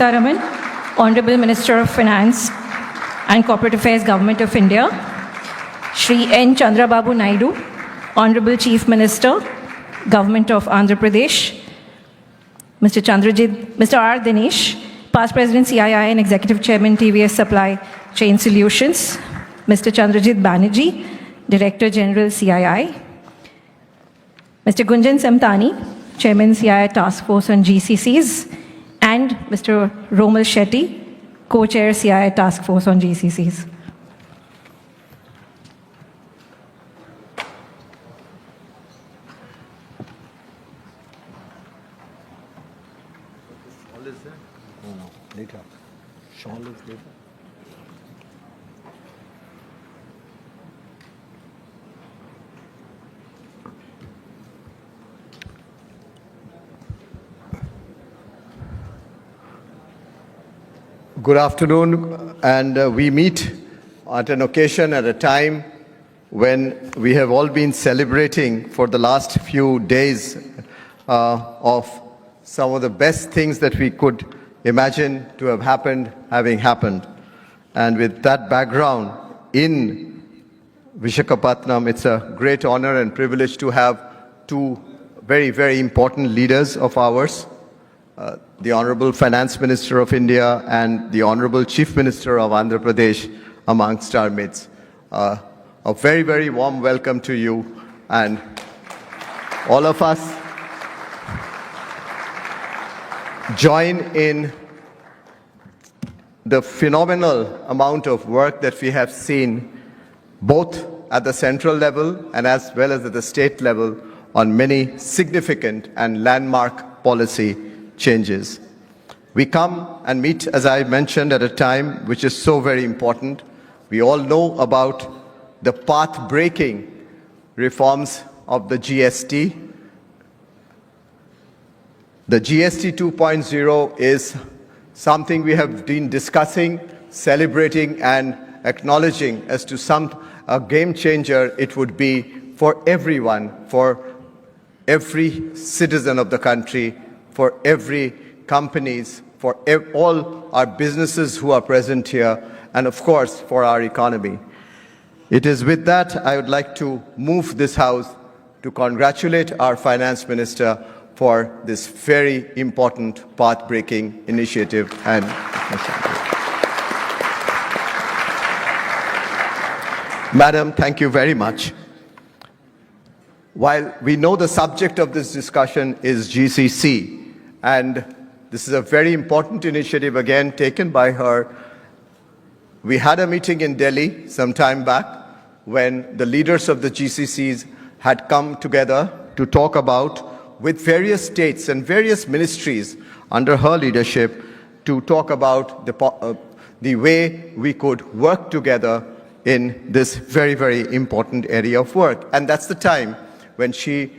Sitaraman, Honorable Minister of Finance and Corporate Affairs, Government of India, Shri N. Chandrababu Naidu, Honorable Chief Minister, Government of Andhra Pradesh, Mr. R. Dinesh, Past President CII and Executive Chairman TVS Supply Chain Solutions, Mr. Chandrajit Banerjee, Director General CII, Mr. Gunjan Samtani, Chairman CII Task Force on GCCs, and Mr. Romal Shetty, Co-Chair CII Task Force on GCCs. Shawl is there? No, later. Shawl is later. Good afternoon, and we meet at an occasion, at a time when we have all been celebrating for the last few days of some of the best things that we could imagine to have happened, having happened. And with that background in Visakhapatnam, it's a great honor and privilege to have two very, very important leaders of ours, the Honorable Finance Minister of India and the Honorable Chief Minister of Andhra Pradesh amongst our midst. A very, very warm welcome to you, and all of us join in the phenomenal amount of work that we have seen both at the central level and as well as at the state level on many significant and landmark policy changes. We come and meet, as I mentioned, at a time which is so very important. We all know about the path-breaking reforms of the GST. The GST 2.0 is something we have been discussing, celebrating, and acknowledging as to a game changer it would be for everyone, for every citizen of the country, for every companies, for all our businesses who are present here, and of course for our economy. It is with that I would like to move this House to congratulate our Finance Minister for this very important path-breaking initiative. And Madam, thank you very much. While we know the subject of this discussion is GCC, and this is a very important initiative again taken by her, we had a meeting in Delhi some time back when the leaders of the GCCs had come together to talk about, with various states and various ministries under her leadership, to talk about the way we could work together in this very, very important area of work. And that's the time when she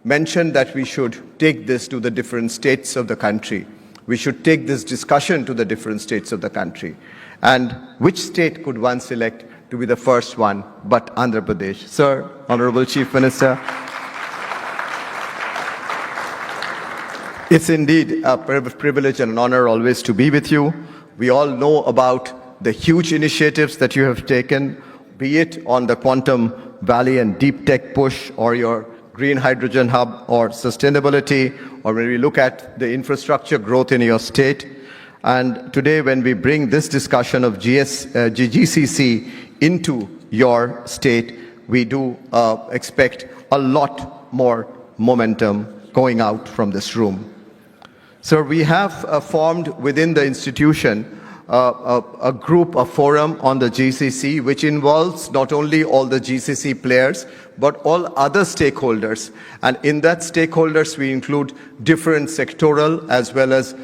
mentioned that we should take this to the different states of the country. We should take this discussion to the different states of the country. And which state could one select to be the first one but Andhra Pradesh? Sir, Honorable Chief Minister, it's indeed a privilege and an honor always to be with you. We all know about the huge initiatives that you have taken, be it on the Quantum Valley and Deep Tech push, or your Green Hydrogen Hub, or sustainability, or when we look at the infrastructure growth in your state. And today, when we bring this discussion of GCC into your state, we do expect a lot more momentum going out from this room. So we have formed within the institution a group, a forum on the GCC, which involves not only all the GCC players, but all other stakeholders. And in that stakeholders, we include different sectoral as well as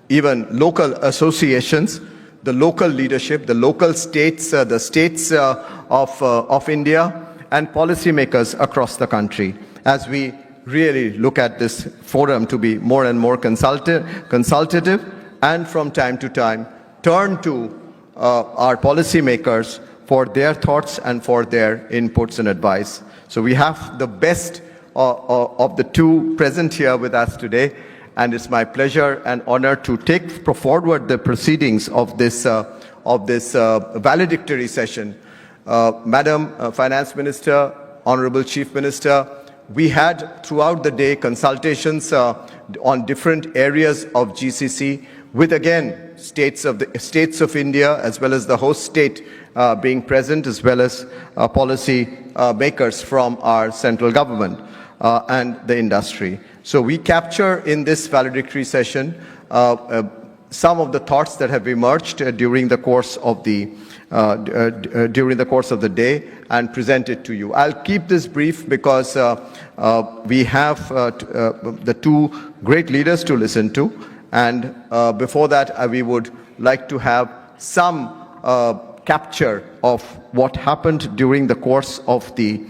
even local associations, the local leadership, the local states, the states of India, and policymakers across the country, as we really look at this forum to be more and more consultative, and from time to time turn to our policymakers for their thoughts and for their inputs and advice. So we have the best of the two present here with us today, and it's my pleasure and honor to take forward the proceedings of this valedictory session. Madam Finance Minister, Honorable Chief Minister, we had throughout the day consultations on different areas of GCC with, again, states of India as well as the host state being present, as well as policy makers from our central government and the industry. So we capture in this valedictory session some of the thoughts that have emerged during the course of the day and present it to you. I'll keep this brief because we have the two great leaders to listen to, and before that we would like to have some capture of what happened during the course of the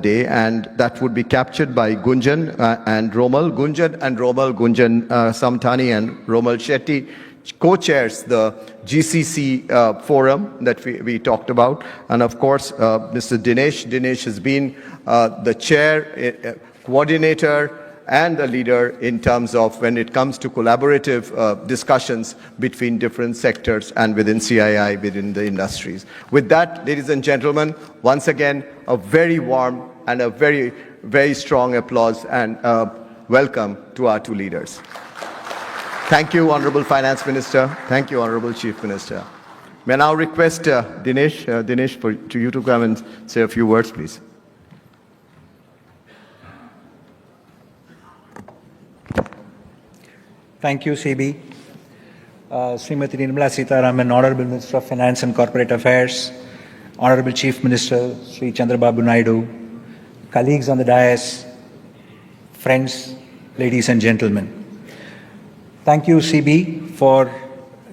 day, and that would be captured by Gunjan and Romal. Gunjan Samthani and Romal Shetty co-chairs the GCC forum that we talked about, and of course Mr. Dinesh has been the chair, coordinator and a leader in terms of when it comes to collaborative discussions between different sectors and within CII, within the industries. With that, ladies and gentlemen, once again, a very warm and a very, very strong applause and welcome to our two leaders. Thank you, Honorable Finance Minister. Thank you, Honorable Chief Minister. May I now request Dinesh, for you to come and say a few words, please. Thank you, CB. Srimati Nirmala Sitharaman, Honorable Minister of Finance and Corporate Affairs, Honorable Chief Minister, Sri Chandrababu Naidu, colleagues on the dais, friends, ladies and gentlemen. Thank you, CB, for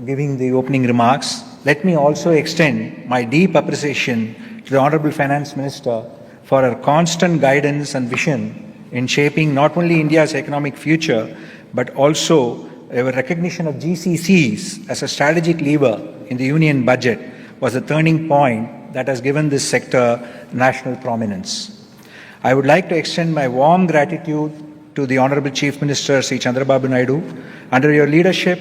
giving the opening remarks. Let me also extend my deep appreciation to the Honorable Finance Minister for her constant guidance and vision in shaping not only India's economic future, but also a recognition of GCCs as a strategic lever in the union budget was a turning point that has given this sector national prominence. I would like to extend my warm gratitude to the Honorable Chief Minister, Sri Chandrababu Naidu. Under your leadership,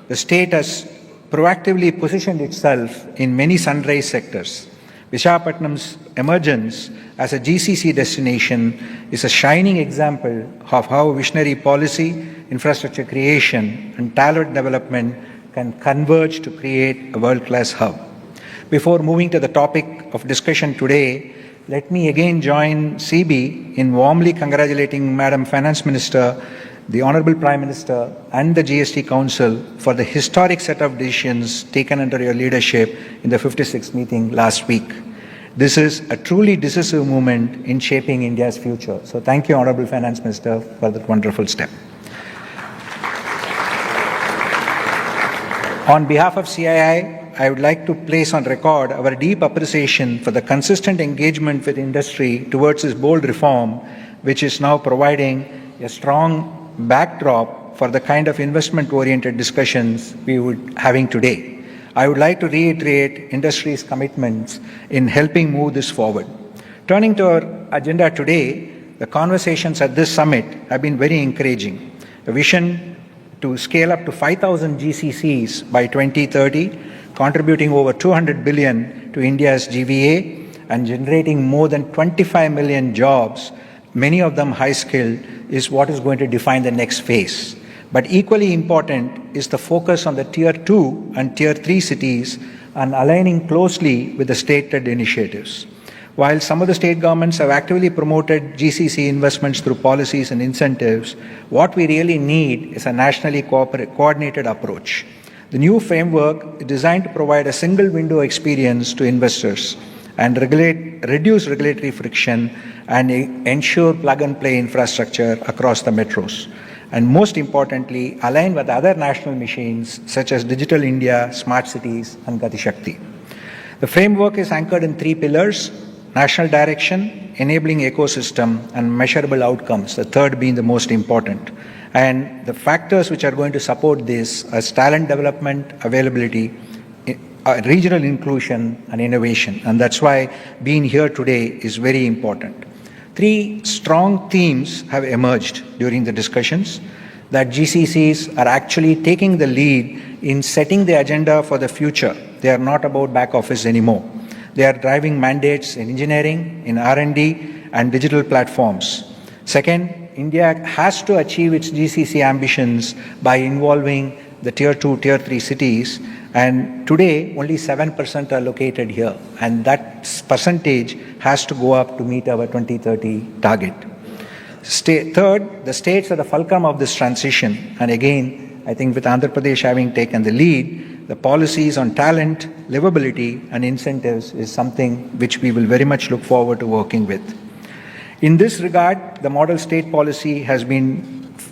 the state has proactively positioned itself in many sunrise sectors. Visakhapatnam's emergence as a GCC destination is a shining example of how visionary policy, infrastructure creation, and talent development can converge to create a world-class hub. Before moving to the topic of discussion today, let me again join CB in warmly congratulating Madam Finance Minister, the Honorable Prime Minister, and the GST Council for the historic set of decisions taken under your leadership in the 56th meeting last week. This is a truly decisive moment in shaping India's future. So thank you, Honorable Finance Minister, for that wonderful step. On behalf of CII, I would like to place on record our deep appreciation for the consistent engagement with industry towards this bold reform, which is now providing a strong backdrop for the kind of investment-oriented discussions we would having today. I would like to reiterate industry's commitments in helping move this forward. Turning to our agenda today, the conversations at this summit have been very encouraging. A vision to scale up to 5,000 GCCs by 2030, contributing over 200 billion to India's GVA and generating more than 25 million jobs, many of them high-skilled, is what is going to define the next phase. But equally important is the focus on the Tier 2 and Tier 3 cities and aligning closely with the state-led initiatives. While some of the state governments have actively promoted GCC investments through policies and incentives, what we really need is a nationally coordinated approach. The new framework is designed to provide a single window experience to investors and reduce regulatory friction and ensure plug-and-play infrastructure across the metros. And most importantly, align with other national missions such as Digital India, Smart Cities, and Gati Shakti. The framework is anchored in 3 pillars: national direction, enabling ecosystem, and measurable outcomes, the third being the most important. And the factors which are going to support this are talent development, availability, regional inclusion, and innovation. And that's why being here today is very important. 3 strong themes have emerged during the discussions. that GCCs are actually taking the lead in setting the agenda for the future. They are not about back office anymore. They are driving mandates in engineering, in R&D, and digital platforms. Second, India has to achieve its GCC ambitions by involving the Tier 2, Tier 3 cities, and today only 7% are located here, and that percentage has to go up to meet our 2030 target. Third, the states are the fulcrum of this transition, and again, I think with Andhra Pradesh having taken the lead, the policies on talent, livability, and incentives is something which we will very much look forward to working with. In this regard, the model state policy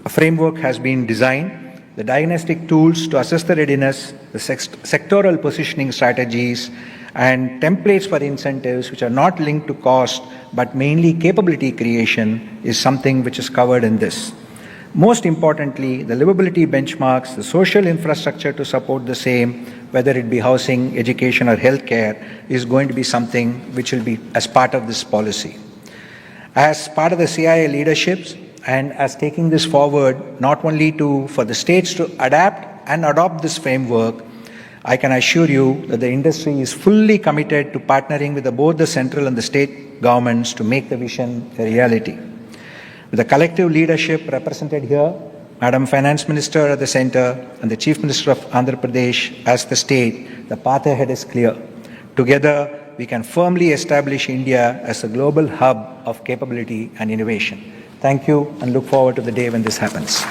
framework has been designed. The diagnostic tools to assess the readiness, the sectoral positioning strategies, and templates for incentives which are not linked to cost but mainly capability creation is something which is covered in this. Most importantly, the livability benchmarks, the social infrastructure to support the same, whether it be housing, education, or healthcare, is going to be something which will be as part of this policy. As part of the CIA leaderships, and as taking this forward, not only for the states to adapt and adopt this framework, I can assure you that the industry is fully committed to partnering with both the central and the state governments to make the vision a reality. With the collective leadership represented here, Madam Finance Minister at the center and the Chief Minister of Andhra Pradesh as the state, the path ahead is clear. Together, we can firmly establish India as a global hub of capability and innovation. Thank you, and look forward to the day when this happens.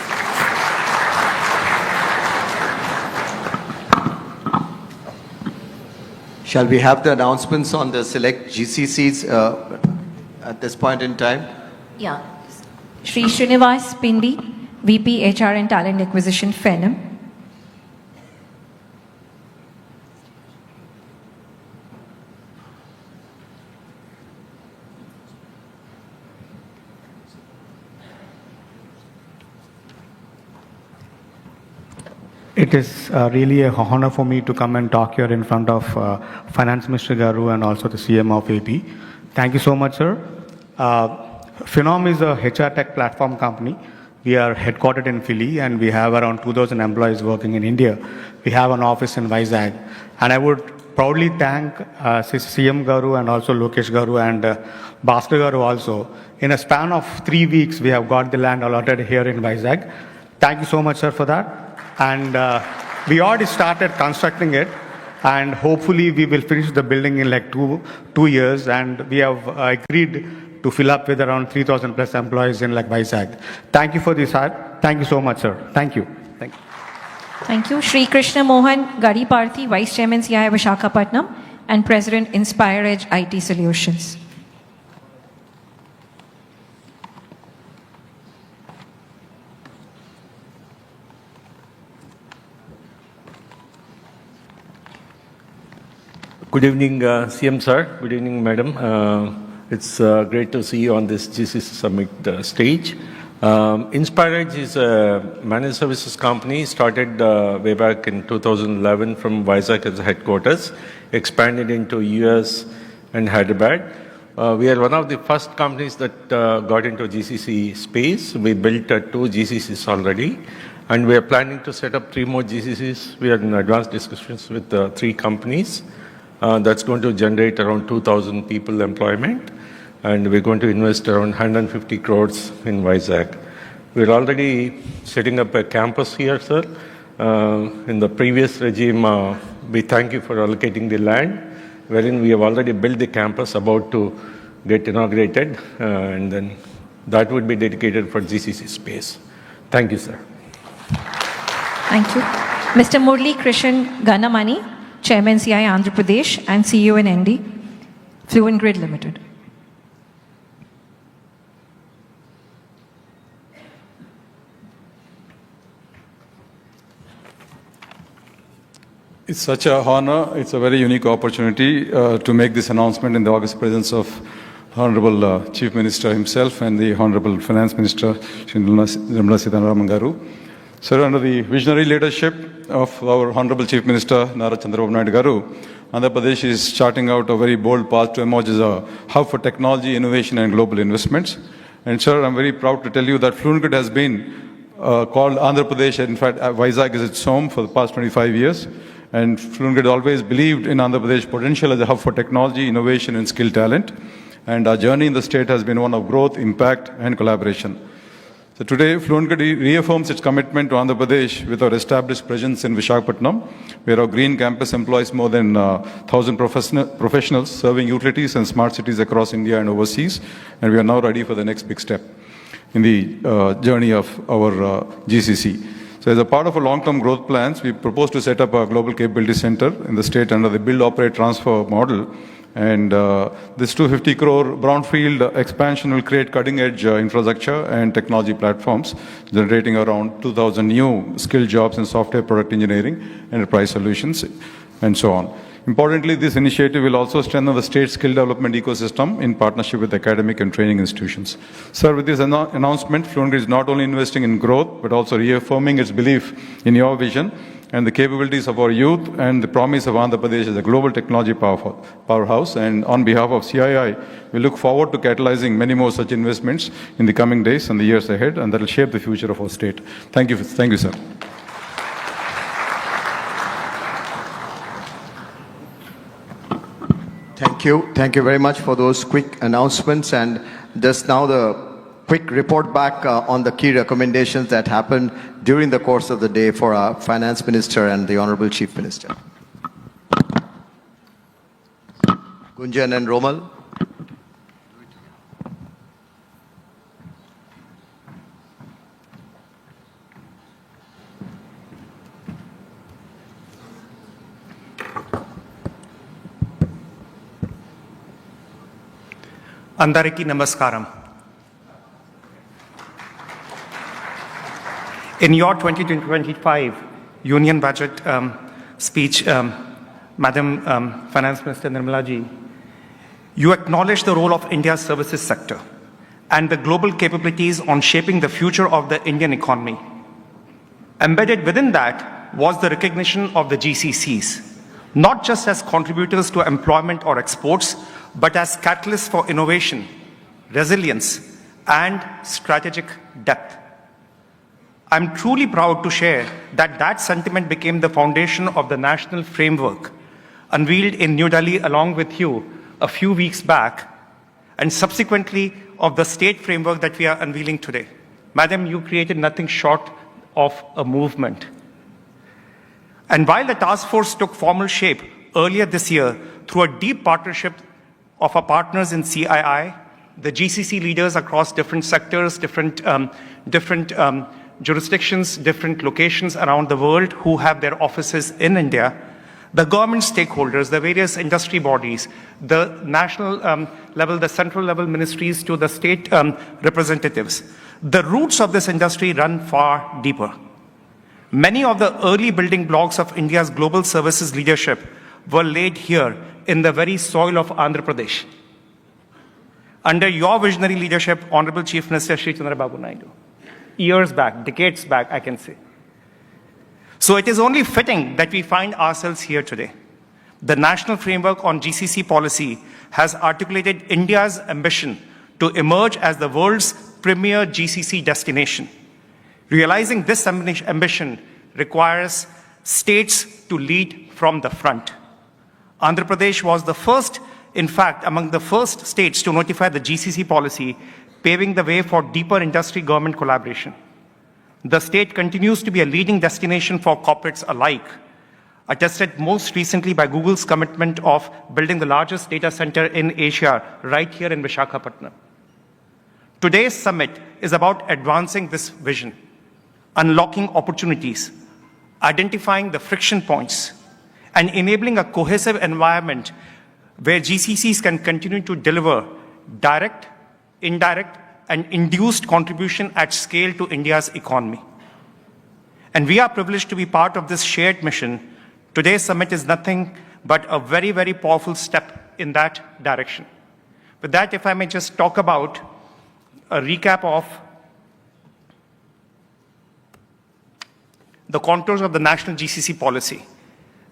Shall we have the announcements on the select GCCs at this point in time? Yeah. Shri Srinivas Pindi, VP HR and Talent Acquisition, FENM. It is really an honor for me to come and talk here in front of Finance Minister Garu and also the CM of AP. Thank you so much, sir. Phenom is a HR tech platform company. We are headquartered in Philly and we have around 2,000 employees working in India. We have an office in Vizag. And I would proudly thank CM Garu and also Lokesh Garu and Bhaskar Garu also. In a span of 3 weeks, we have got the land allotted here in Vizag. Thank you so much, sir, for that. And we already started constructing it, and hopefully we will finish the building in like two years, and we have agreed to fill up with around 3,000 plus employees in like Vizag. Thank you for this, sir. Thank you so much, sir. Thank you. Thank you. Thank you. Shri Krishna Mohan Gadiparthi, Vice Chairman CII Visakhapatnam and President Inspire Edge IT Solutions. Good evening, CM sir. Good evening, madam. It's great to see you on this GCC Summit stage. Inspire Edge is a managed services company started way back in 2011 from Vizag as a headquarters, expanded into US and Hyderabad. We are one of the first companies that got into GCC space. We built 2 GCCs already, and we are planning to set up 3 more GCCs. We are in advanced discussions with 3 companies. That's going to generate around 2,000 people employment, and we're going to invest around 150 crores in Vizag. We're already setting up a campus here, sir. In the previous regime, we thank you for allocating the land, wherein we have already built the campus about to get inaugurated, and then that would be dedicated for GCC space. Thank you, sir. Thank you. Mr. Murli Krishan Ganamani, Chairman CI Andhra Pradesh and CEO and ND, Fluent Grid Limited. It's such an honor. It's a very unique opportunity to make this announcement in the august presence of Honorable Chief Minister himself and the Honorable Finance Minister, Nirmala Sitharaman Garu. Sir, under the visionary leadership of our Honorable Chief Minister, Nara Chandrababu Naidu Garu, Andhra Pradesh is charting out a very bold path to emerge as a hub for technology, innovation and global investments. And sir, I'm very proud to tell you that Fluent Grid has been called Andhra Pradesh. In fact, Vizag is its home for the past 25 years. And Fluent always believed in Andhra Pradesh potential as a hub for technology, innovation, and skill talent. And our journey in the state has been one of growth, impact, and collaboration. So today, Fluent reaffirms its commitment to Andhra Pradesh with our established presence in Visakhapatnam, where our green campus employs more than 1,000 professionals serving utilities and smart cities across India and overseas. And we are now ready for the next big step in the journey of our GCC. So as a part of our long-term growth plans, we propose to set up a global capability center in the state under the build, operate, transfer model. And this 250 crore brownfield expansion will create cutting-edge infrastructure and technology platforms, generating around 2,000 new skilled jobs in software, product engineering, enterprise solutions, and so on. Importantly, this initiative will also strengthen the state skill development ecosystem in partnership with academic and training institutions. Sir, with this announcement, Fluent is not only investing in growth, but also reaffirming its belief in your vision and the capabilities of our youth and the promise of Andhra Pradesh as a global technology powerhouse. And on behalf of CII, we look forward to catalyzing many more such investments in the coming days and the years ahead, and that will shape the future of our state. Thank you, sir. Thank you very much for those quick announcements. And just now the quick report back on the key recommendations that happened during the course of the day for our Finance Minister and the Honorable Chief Minister. Gunjan and Romal. Andariki Namaskaram. In your 2025 Union Budget speech, Madam Finance Minister Nirmala Ji, you acknowledged the role of India's services sector and the global capabilities on shaping the future of the Indian economy. Embedded within that was the recognition of the GCCs, not just as contributors to employment or exports, but as catalysts for innovation, resilience, and strategic depth. I'm truly proud to share that that sentiment became the foundation of the national framework unveiled in New Delhi along with you a few weeks back, and subsequently of the state framework that we are unveiling today. Madam, you created nothing short of a movement. And while the task force took formal shape earlier this year through a deep partnership of our partners in CII, the GCC leaders across different sectors, different jurisdictions, different locations around the world who have their offices in India, the government stakeholders, the various industry bodies, the national level, the central level ministries to the state representatives. The roots of this industry run far deeper. Many of the early building blocks of India's global services leadership were laid here in the very soil of Andhra Pradesh. Under your visionary leadership, Honorable Chief Minister Shri Chandrababu Naidu, years back, decades back, I can say. So it is only fitting that we find ourselves here today. The National Framework on GCC Policy has articulated India's ambition to emerge as the world's premier GCC destination. Realizing this ambition requires states to lead from the front. Andhra Pradesh was the first, in fact, among the first states to notify the GCC policy, paving the way for deeper industry-government collaboration. The state continues to be a leading destination for corporates alike, attested most recently by Google's commitment of building the largest data center in Asia right here in Visakhapatnam. Today's summit is about advancing this vision, unlocking opportunities, identifying the friction points, and enabling a cohesive environment where GCCs can continue to deliver direct, indirect, and induced contribution at scale to India's economy. And we are privileged to be part of this shared mission. Today's summit is nothing but a very, very powerful step in that direction. With that, if I may just talk about a recap of the contours of the national GCC policy.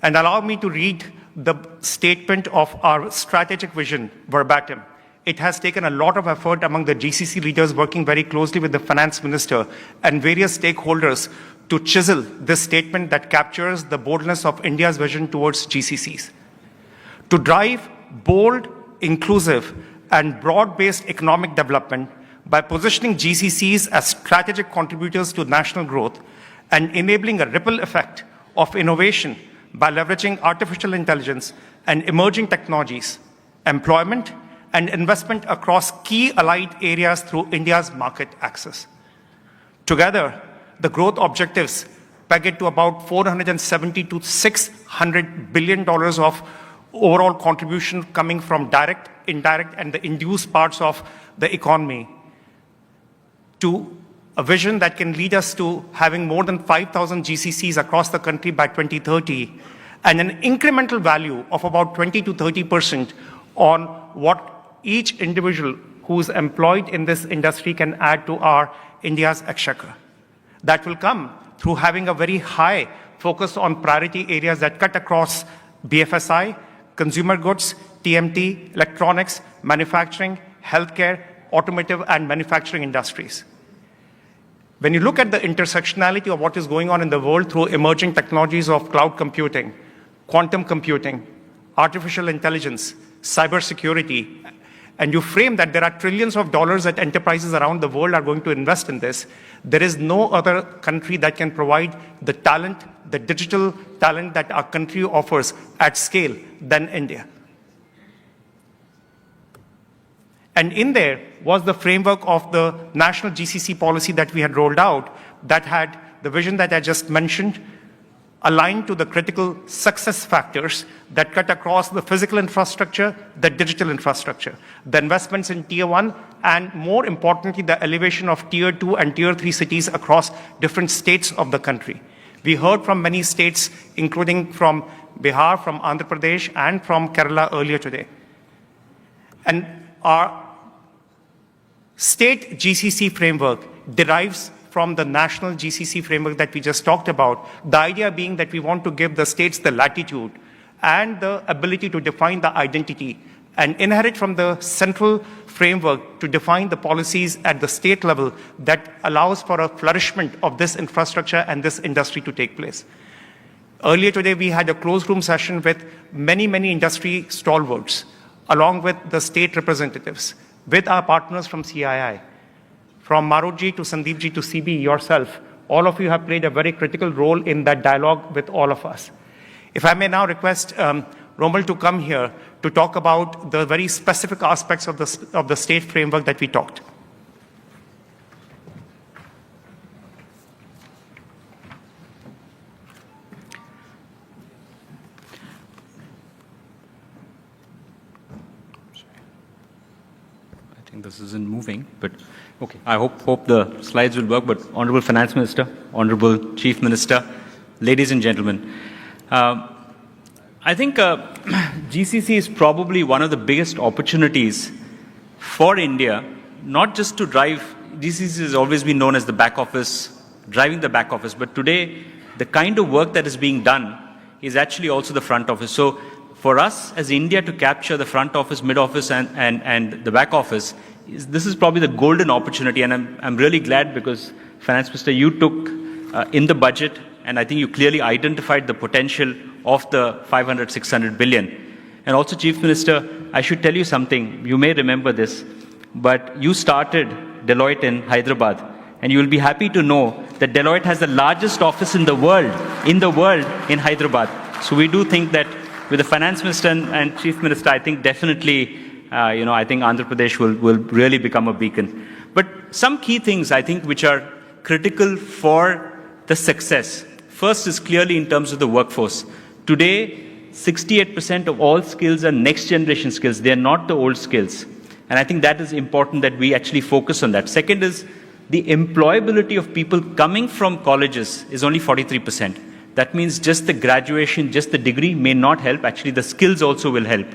And allow me to read the statement of our strategic vision verbatim it has taken a lot of effort among the GCC leaders working very closely with the finance minister and various stakeholders to chisel this statement that captures the boldness of India's vision towards GCCs. To drive bold, inclusive, and broad-based economic development by positioning GCCs as strategic contributors to national growth and enabling a ripple effect of innovation by leveraging artificial intelligence and emerging technologies, employment, and investment across key allied areas through India's market access. Together, the growth objectives peg it to about $470 to $600 billion of overall contribution coming from direct, indirect, and the induced parts of the economy, to a vision that can lead us to having more than 5,000 GCCs across the country by 2030, and an incremental value of about 20 to 30% on what each individual who is employed in this industry can add to our India's exchequer. That will come through having a very high focus on priority areas that cut across BFSI, consumer goods, TMT, electronics, manufacturing, healthcare, automotive, and manufacturing industries. When you look at the intersectionality of what is going on in the world through emerging technologies of cloud computing, quantum computing, artificial intelligence, cybersecurity, and you frame that there are trillions of dollars that enterprises around the world are going to invest in this, there is no other country that can provide the talent, the digital talent that our country offers at scale than India. And in there was the framework of the national GCC policy that we had rolled out that had the vision that I just mentioned, aligned to the critical success factors that cut across the physical infrastructure, the digital infrastructure, the investments in Tier 1, and more importantly, the elevation of Tier 2 and Tier 3 cities across different states of the country. We heard from many states, including from Bihar, from Andhra Pradesh, and from Kerala earlier today. And our state GCC framework derives from the national GCC framework that we just talked about, the idea being that we want to give the states the latitude and the ability to define the identity and inherit from the central framework to define the policies at the state level that allows for a flourishment of this infrastructure and this industry to take place. Earlier today, we had a closed room session with many industry stalwarts, along with the state representatives, with our partners from CII. From Marutji to Sandeepji to CB, yourself, all of you have played a very critical role in that dialogue with all of us. If I may now request Romal to come here to talk about the very specific aspects of the state framework that we talked. I think this isn't moving, but okay. I hope the slides will work. But Honorable Finance Minister, Honorable Chief Minister, ladies and gentlemen, I think GCC is probably one of the biggest opportunities for India, not just to drive. GCC has always been known as the back office, driving the back office, but today the kind of work that is being done is actually also the front office. So for us as India to capture the front office, mid office, and the back office, this is probably the golden opportunity. And I'm really glad because, Finance Minister, you took in the budget, and I think you clearly identified the potential of the 500, 600 billion. And also, Chief Minister, I should tell you something. You may remember this, but you started Deloitte in Hyderabad, and you will be happy to know that Deloitte has the largest office in the world in Hyderabad. So we do think that with the Finance Minister and Chief Minister, I think definitely, I think Andhra Pradesh will really become a beacon. But some key things, I think, which are critical for the success. First is clearly in terms of the workforce. Today, 68% of all skills are next generation skills. They are not the old skills. And I think that is important that we actually focus on that. Second is the employability of people coming from colleges is only 43%. That means just the graduation, just the degree may not help. Actually, the skills also will help.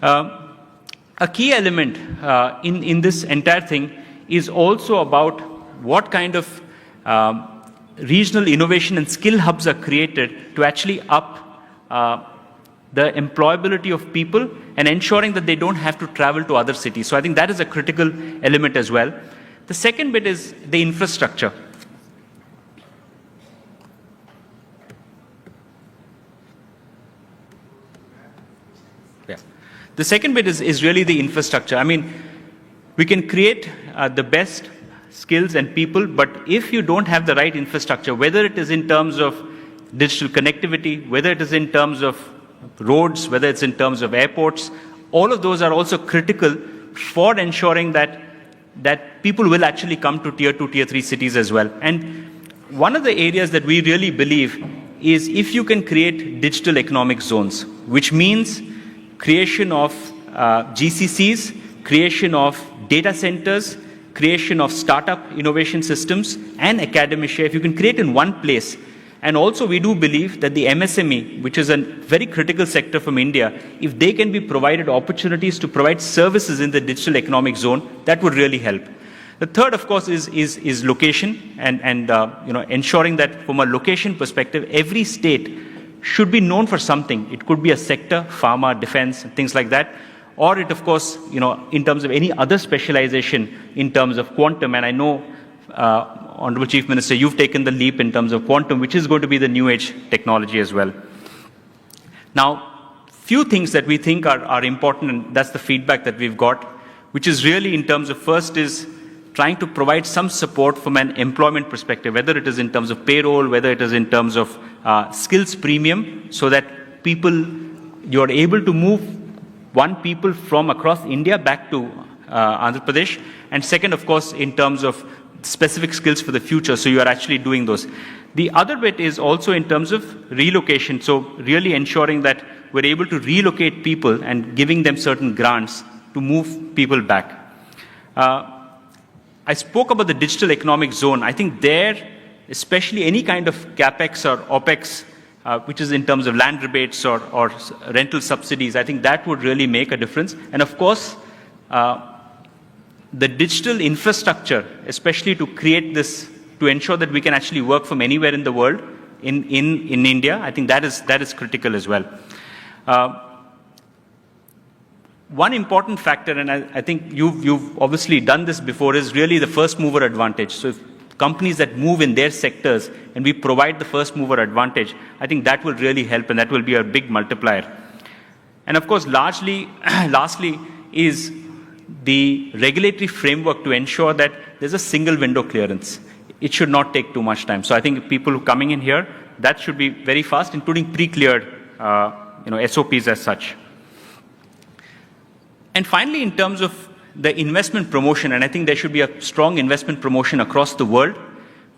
A key element in this entire thing is also about what kind of regional innovation and skill hubs are created to actually up the employability of people, and ensuring that they don't have to travel to other cities. So I think that is a critical element as well. The second bit is the infrastructure. Yeah. The second bit is really the infrastructure. I mean, we can create the best skills and people, but if you don't have the right infrastructure, whether it is in terms of digital connectivity, whether it is in terms of roads, whether it's in terms of airports, all of those are also critical for ensuring that people will actually come to tier 2, tier 3 cities as well. And one of the areas that we really believe is if you can create digital economic zones, which means creation of GCCs, creation of data centers, creation of startup innovation systems and academia, if you can create in one place. And also we do believe that the MSME, which is a very critical sector from India, if they can be provided opportunities to provide services in the digital economic zone, that would really help. The third, of course, is location and ensuring that from a location perspective, every state should be known for something. It could be a sector, pharma, defense, things like that. Or it, of course, in terms of any other specialization in terms of quantum. And I know, Honorable Chief Minister, you've taken the leap in terms of quantum, which is going to be the new age technology as well. Now, few things that we think are important, and that's the feedback that we've got, which is really in terms of first is trying to provide some support from an employment perspective, whether it is in terms of payroll, whether it is in terms of skills premium, so that people, you're able to move people from across India back to Andhra Pradesh. And second, of course, in terms of specific skills for the future, so you are actually doing those. The other bit is also in terms of relocation, so really ensuring that we're able to relocate people and giving them certain grants to move people back. I spoke about the digital economic zone. I think there, especially any kind of CapEx or OpEx, which is in terms of land rebates or rental subsidies, I think that would really make a difference. And of course, the digital infrastructure, especially to create this, to ensure that we can actually work from anywhere in the world, in India, I think that is critical as well. One important factor, and I think you've obviously done this before, is really the first mover advantage. So if companies that move in their sectors and we provide the first mover advantage, I think that will really help, and that will be a big multiplier. And of course, lastly is the regulatory framework to ensure that there's a single window clearance. It should not take too much time. So I think people coming in here, that should be very fast, including pre-cleared SOPs as such. And finally, in terms of the investment promotion, and I think there should be a strong investment promotion across the world,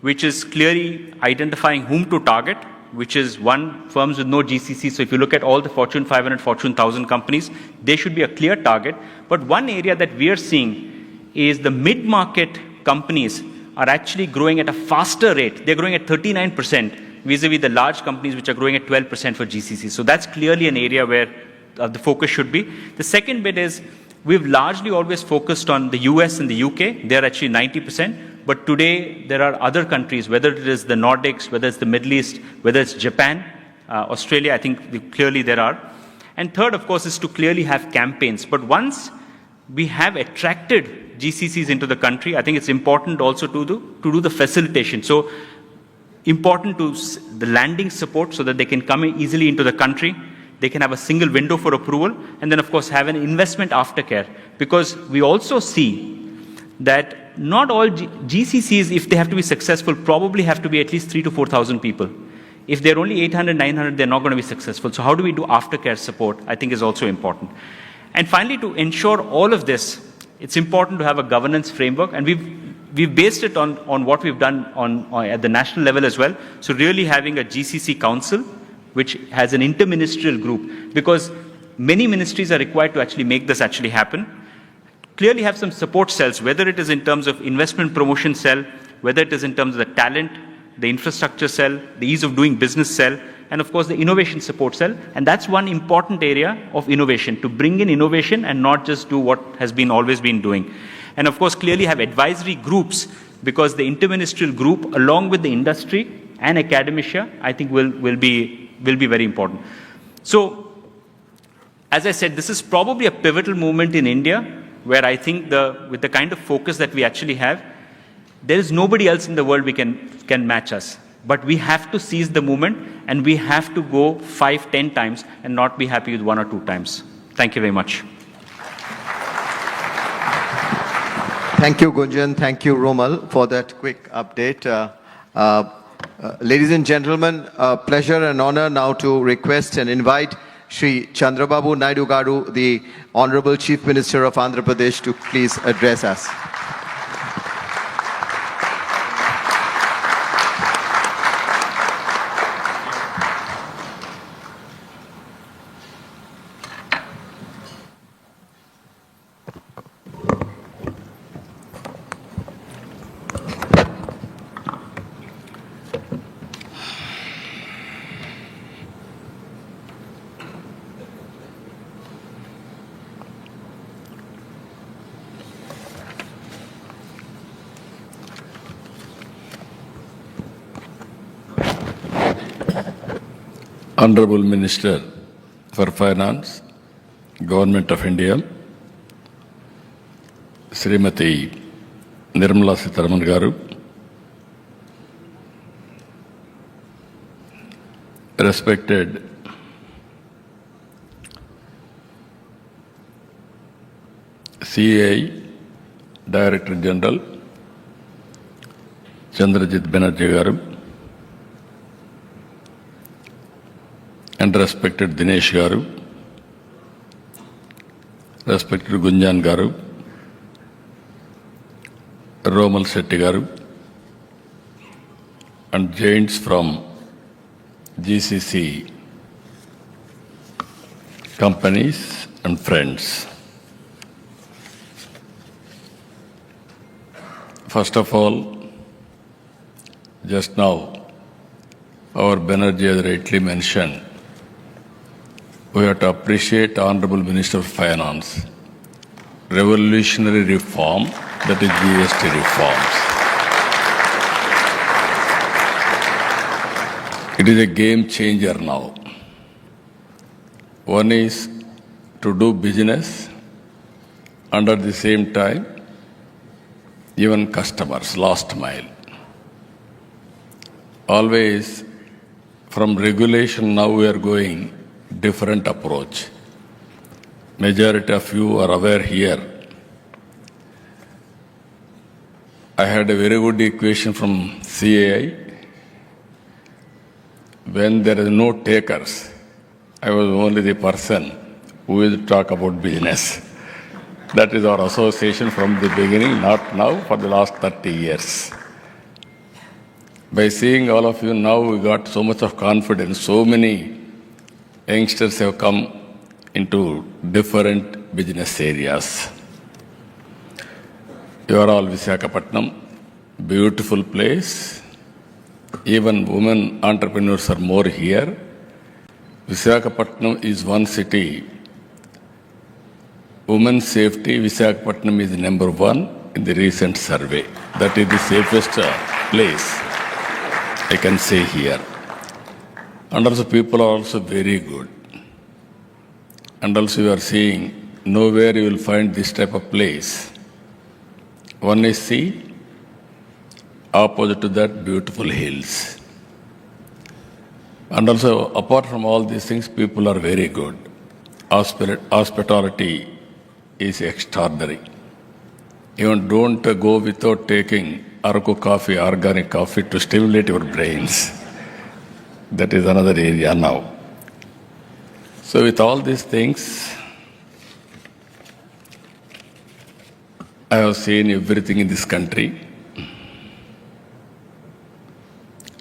which is clearly identifying whom to target, which is one, firms with no GCC. So if you look at all the Fortune 500, Fortune 1000 companies, they should be a clear target. But one area that we are seeing is the mid-market companies are actually growing at a faster rate. They're growing at 39% vis-a-vis the large companies, which are growing at 12% for GCC. So that's clearly an area where the focus should be. The second bit is we've largely always focused on the US and the UK. They're actually 90%. But today, there are other countries, whether it is the Nordics, whether it's the Middle East, whether it's Japan, Australia, I think clearly there are. And third, of course, is to clearly have campaigns. But once we have attracted GCCs into the country, I think it's important also to do the facilitation. So important to the landing support so that they can come easily into the country. They can have a single window for approval. And then, of course, have an investment aftercare. Because we also see that not all GCCs, if they have to be successful, probably have to be at least 3,000 to 4,000 people. If they're only 800, 900, they're not going to be successful. So how do we do aftercare support, I think is also important. And finally, to ensure all of this, it's important to have a governance framework. And we've based it on what we've done at the national level as well. So really having a GCC council, which has an interministerial group, because many ministries are required to actually make this actually happen. Clearly have some support cells, whether it is in terms of investment promotion cell, whether it is in terms of the talent, the infrastructure cell, the ease of doing business cell, and of course the innovation support cell. And that's one important area of innovation, to bring in innovation and not just do what has been always been doing. And of course clearly have advisory groups, because the interministerial group along with the industry and academia, I think will be very important. So as I said, this is probably a pivotal moment in India where I think with the kind of focus that we actually have, there is nobody else in the world can match us. But we have to seize the moment and we have to go 5, 10 times and not be happy with 1 or 2 times. Thank you very much. Thank you, Gunjan. Thank you, Romal, for that quick update. Ladies and gentlemen, a pleasure and honor now to request and invite Shri Chandrababu Naidu Garu, the Honorable Chief Minister of Andhra Pradesh, to please address us. Honorable Minister for Finance, Government of India, Srimati Nirmala Sitharaman Garu, respected CAI Director General Chandrajit Banerjee Garu, and respected Dinesh Garu, respected Gunjan Garu, Romal Shetty Garu, and giants from GCC companies and friends. First of all, just now, our Banerjee has rightly mentioned, we have to appreciate Honorable Minister of Finance. Revolutionary reform, that is GST reforms. It is a game changer now. One is to do business and at the same time, even customers, last mile. Always from regulation now we are going different approach. Majority of you are aware here. I had a very good equation from CAI. When there is no takers, I was only the person who will talk about business. That is our association from the beginning, not now, for the last 30 years. By seeing all of you now, we got so much of confidence. So many youngsters have come into different business areas. You are all Visakhapatnam, beautiful place. Even women entrepreneurs are more here. Visakhapatnam is one city. Women's safety, Visakhapatnam is number 1 in the recent survey. That is the safest place, I can say here. And also people are also very good. And also you are seeing, nowhere you will find this type of place. One is sea, opposite to that, beautiful hills. And also, apart from all these things, people are very good. Hospitality is extraordinary. Even don't go without taking Araku coffee, organic coffee to stimulate your brains. That is another area now. So with all these things, I have seen everything in this country.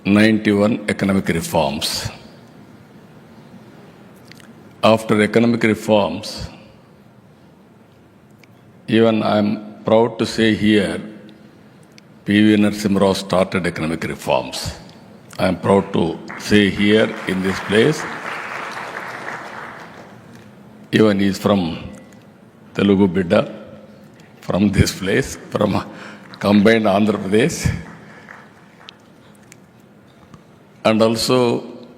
91 economic reforms. After economic reforms, even I am proud to say here, P.V. Narasimha Rao started economic reforms. I am proud to say here in this place, even he is from Telugu Bidda, from this place, from combined Andhra Pradesh. And also,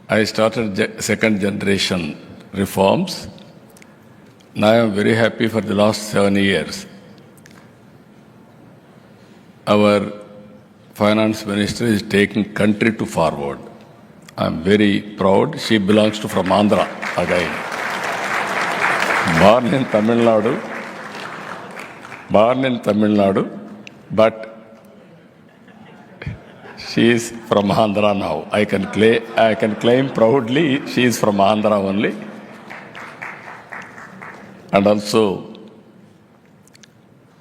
I started second generation reforms. Now I am very happy for the last 7 years. Our finance minister is taking country to forward. I am very proud. She belongs to from Andhra again. Born in Tamil Nadu, but she is from Andhra now. I can claim proudly she is from Andhra only. And also,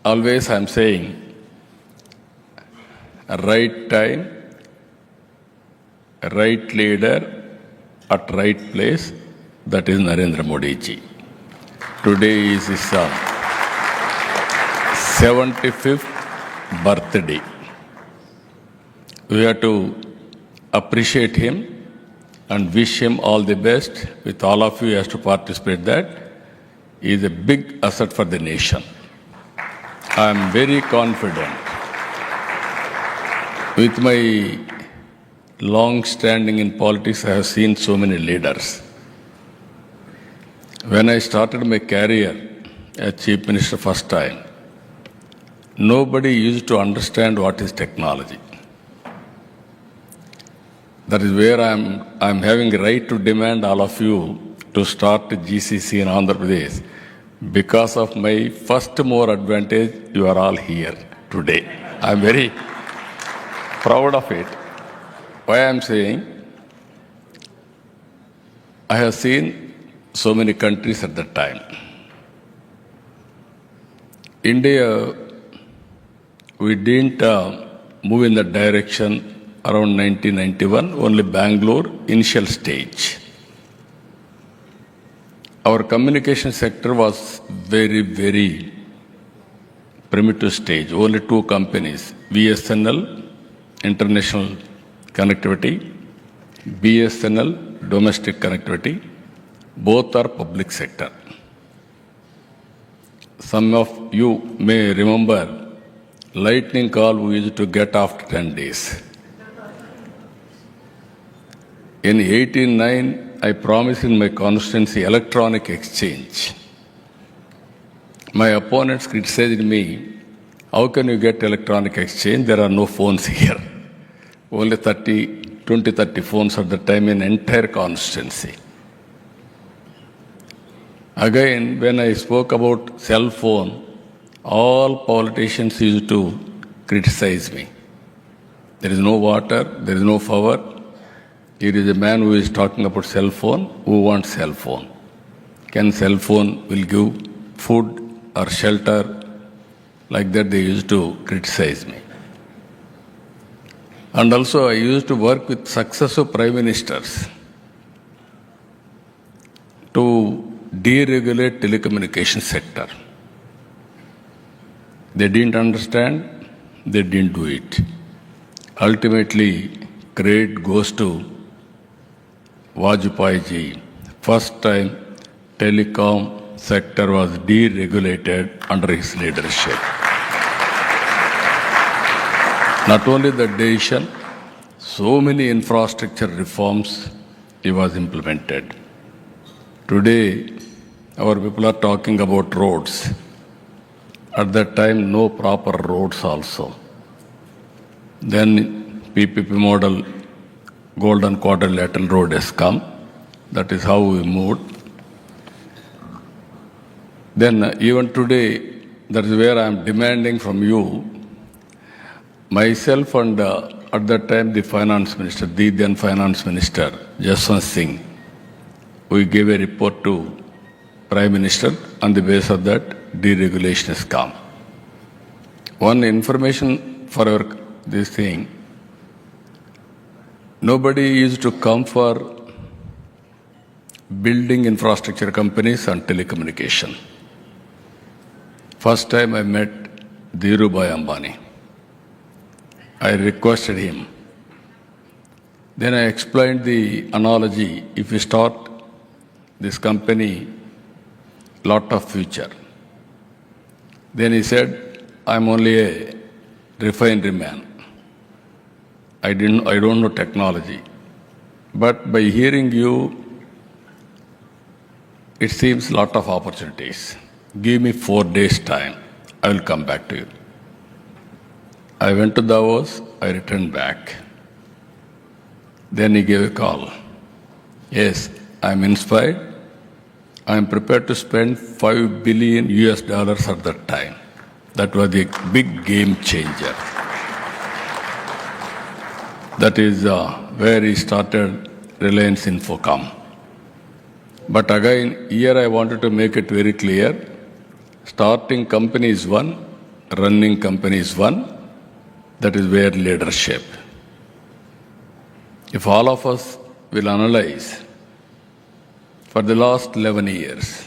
always I am saying, right time, right leader at right place, that is Narendra Modi ji. Today is his 75th birthday. We have to appreciate him and wish him all the best. With all of you has to participate that. He is a big asset for the nation. I am very confident. With my long standing in politics, I have seen so many leaders. When I started my career as Chief Minister first time, nobody used to understand what is technology. That is where I am having a right to demand all of you to start GCC in Andhra Pradesh. Because of my first more advantage, you are all here today. I am very proud of it. Why I am saying, I have seen so many countries at that time. India, we didn't move in that direction around 1991, only Bangalore, initial stage. Our communication sector was very, very primitive stage. Only 2 companies, VSNL, international connectivity, BSNL, domestic connectivity. Both are public sector. Some of you may remember lightning call we used to get after 10 days. In 1889, I promised in my constituency electronic exchange. My opponents criticized me, how can you get electronic exchange? There are no phones here. Only 20-30 phones at the time in entire constituency. Again, when I spoke about cell phone, all politicians used to criticize me. There is no water, there is no power. Here is a man who is talking about cell phone. Who wants cell phone? Can cell phone will give food or shelter? Like that they used to criticize me. And also I used to work with successive prime ministers to deregulate telecommunication sector. They didn't understand, they didn't do it. Ultimately, credit goes to Vajpayee ji. First time telecom sector was deregulated under his leadership. Not only the decision, so many infrastructure reforms he was implemented. Today, our people are talking about roads. At that time, no proper roads also. Then PPP model, Golden Quadrilateral Road has come. That is how we moved. Then even today, that is where I am demanding from you, myself and at that time the finance minister, the then finance minister, Jaswant Singh, we gave a report to Prime Minister. On the basis of that, deregulation has come. One information for this thing, nobody used to come for building infrastructure companies and telecommunication. First time I met Dhirubhai Ambani. I requested him. Then I explained the analogy. If you start this company, lot of future. Then he said, I'm only a refinery man. I don't know technology. But by hearing you, it seems lot of opportunities. Give me 4 days time. I will come back to you. I went to Davos. I returned back. Then he gave a call. Yes, I'm inspired. I'm prepared to spend $5 billion at that time. That was a big game changer. That is where he started Reliance Infocom. But again, here I wanted to make it very clear. Starting company is one, running company is one. That is where leadership. If all of us will analyze, for the last 11 years,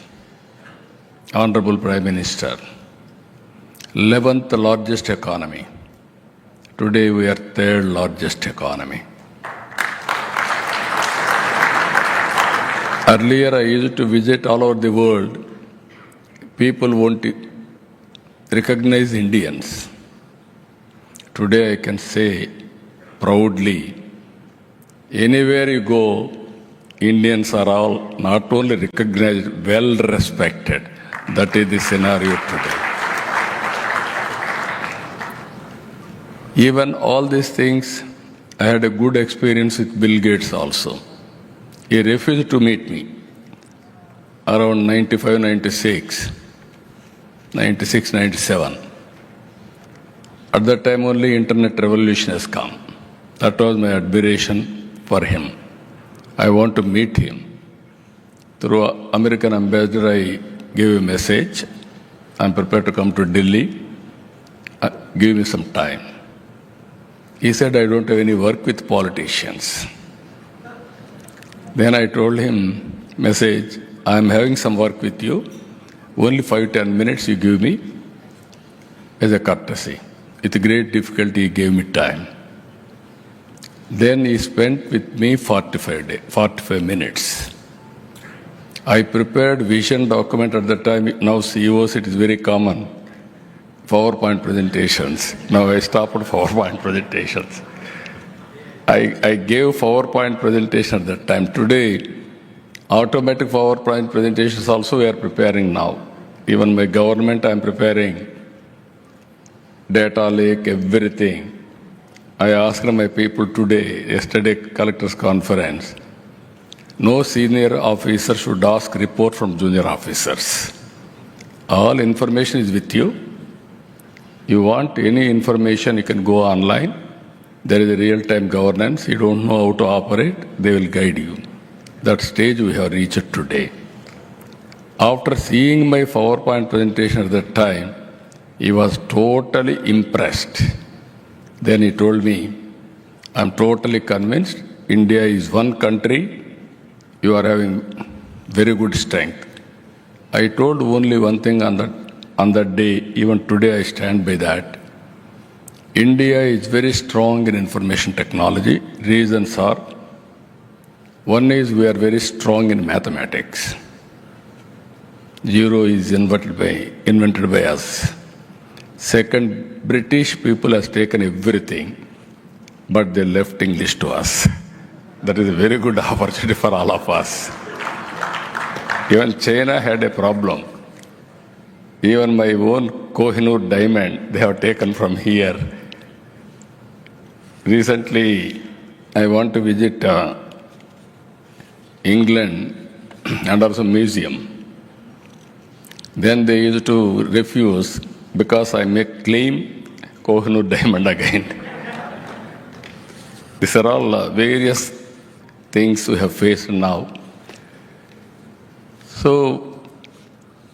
Honorable Prime Minister, 11th largest economy. Today we are 3rd largest economy. Earlier I used to visit all over the world. People won't recognize Indians. Today I can say proudly, anywhere you go, Indians are all not only recognized, well respected. That is the scenario today. Even all these things, I had a good experience with Bill Gates also. He refused to meet me around 95, 96, 97. At that time only internet revolution has come. That was my admiration for him. I want to meet him. Through American ambassador, I gave a message. I'm prepared to come to Delhi. Give me some time. He said, I don't have any work with politicians. Then I told him, message, I'm having some work with you. Only 5-10 minutes you give me as a courtesy. With great difficulty, he gave me time. Then he spent with me 45 minutes. I prepared vision document at the time. Now CEOs, it is very common. PowerPoint presentations. Now I stopped PowerPoint presentations. I gave PowerPoint presentation at that time. Today, automatic PowerPoint presentations also we are preparing now. Even my government, I am preparing data lake, everything. I asked my people today, yesterday collectors conference, no senior officer should ask report from junior officers. All information is with you. You want any information, you can go online. There is a real-time governance. You don't know how to operate, they will guide you. That stage we have reached today. After seeing my PowerPoint presentation at that time, he was totally impressed. Then he told me, I'm totally convinced India is one country. You are having very good strength. I told only one thing on that day, even today I stand by that. India is very strong in information technology. Reasons are, one is we are very strong in mathematics. Zero is invented by us. Second, British people has taken everything, but they left English to us. That is a very good opportunity for all of us. Even China had a problem. Even my own Kohinoor diamond, they have taken from here. Recently, I want to visit England and also museum. Then they used to refuse because I may claim Kohinoor diamond again. These are all various things we have faced now. So,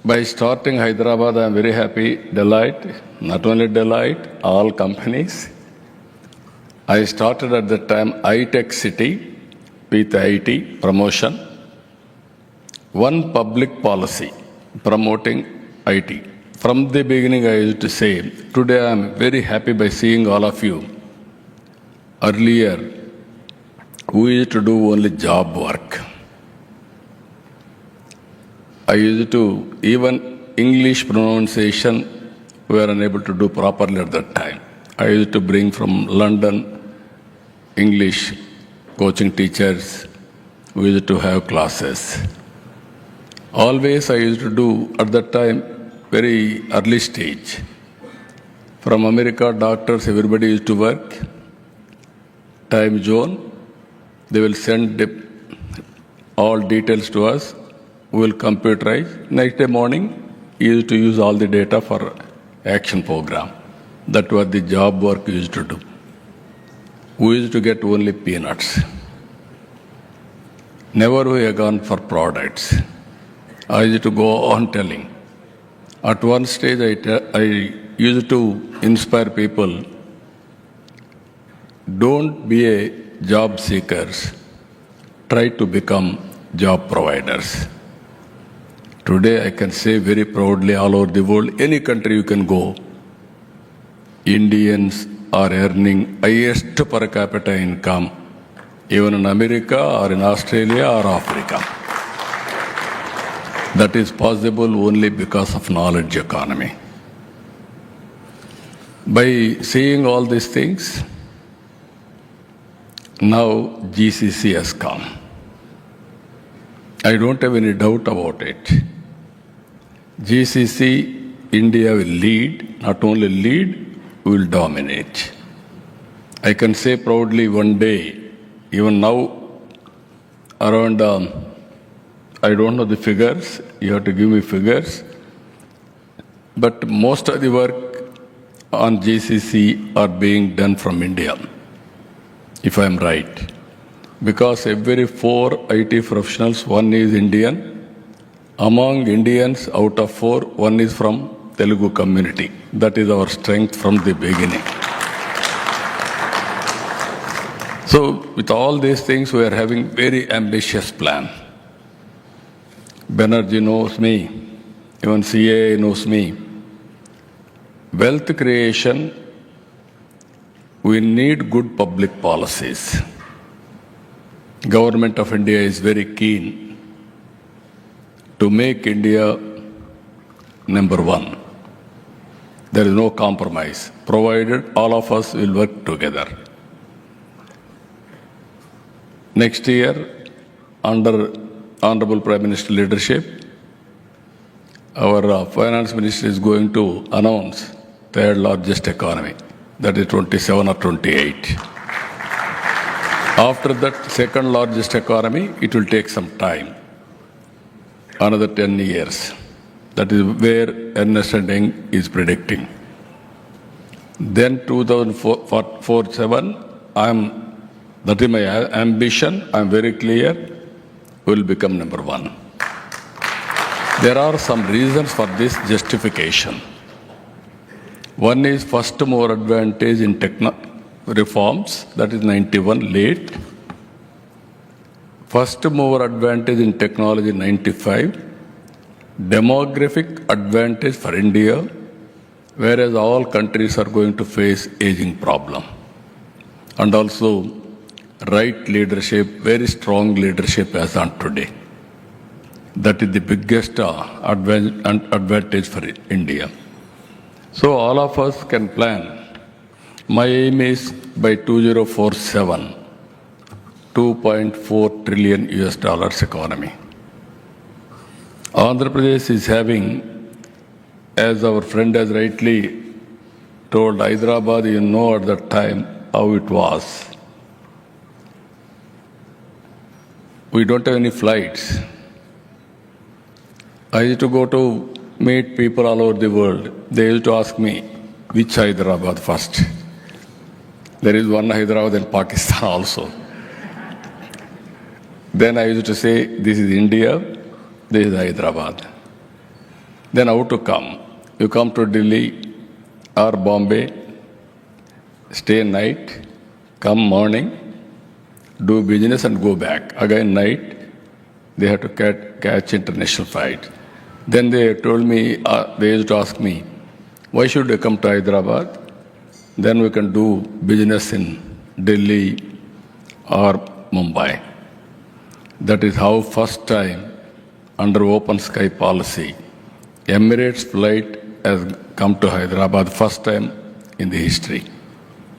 by starting Hyderabad, I am very happy. Deloitte, not only Deloitte, all companies. I started at that time high-tech city with IT promotion. One public policy promoting IT. From the beginning, I used to say, today I am very happy by seeing all of you. Earlier, we used to do only job work. I used to, even English pronunciation, we were unable to do properly at that time. I used to bring from London English coaching teachers. We used to have classes. Always I used to do at that time, very early stage. From America, doctors, everybody used to work. Time zone, they will send all details to us. We will computerize. Next day morning, we used to use all the data for action program. That was the job work we used to do. We used to get only peanuts. Never we have gone for products. I used to go on telling. At one stage, I used to inspire people, don't be a job seekers, try to become job providers. Today, I can say very proudly all over the world, any country you can go, Indians are earning highest per capita income, even in America or in Australia or Africa. That is possible only because of knowledge economy. By seeing all these things, now GCC has come. I don't have any doubt about it. GCC, India will lead, not only lead, will dominate. I can say proudly one day, even now, around, I don't know the figures, you have to give me figures, but most of the work on GCC are being done from India, if I am right. Because every 4 IT professionals, one is Indian. Among Indians, out of 4, one is from Telugu community. That is our strength from the beginning. So with all these things, we are having very ambitious plan. Banerjee knows me, even CA knows me. Wealth creation, we need good public policies. Government of India is very keen to make India number 1. There is no compromise, provided all of us will work together. Next year, under Honorable Prime Minister leadership, our Finance Minister is going to announce third largest economy, that is 27 or 28. After that second largest economy, it will take some time, another 10 years. That is where Ernst & Young is predicting. Then 2047, that is my ambition, I am very clear, will become number 1. There are some reasons for this justification. One is first mover advantage in reforms, that is 91 late. First mover advantage in technology 95. Demographic advantage for India, whereas all countries are going to face aging problem. And also right leadership, very strong leadership as on today. That is the biggest advantage for India. So all of us can plan. My aim is by 2047, $2.4 trillion economy. Andhra Pradesh is having, as our friend has rightly told, Hyderabad, you know at that time how it was. We don't have any flights. I used to go to meet people all over the world. They used to ask me, which Hyderabad first? There is one Hyderabad in Pakistan also. Then I used to say, this is India, this is Hyderabad. Then how to come? You come to Delhi or Bombay, stay night, come morning, do business and go back. Again night, they have to catch international flight. Then they told me, they used to ask me, why should you come to Hyderabad? Then we can do business in Delhi or Mumbai. That is how first time under open sky policy, Emirates flight has come to Hyderabad first time in the history.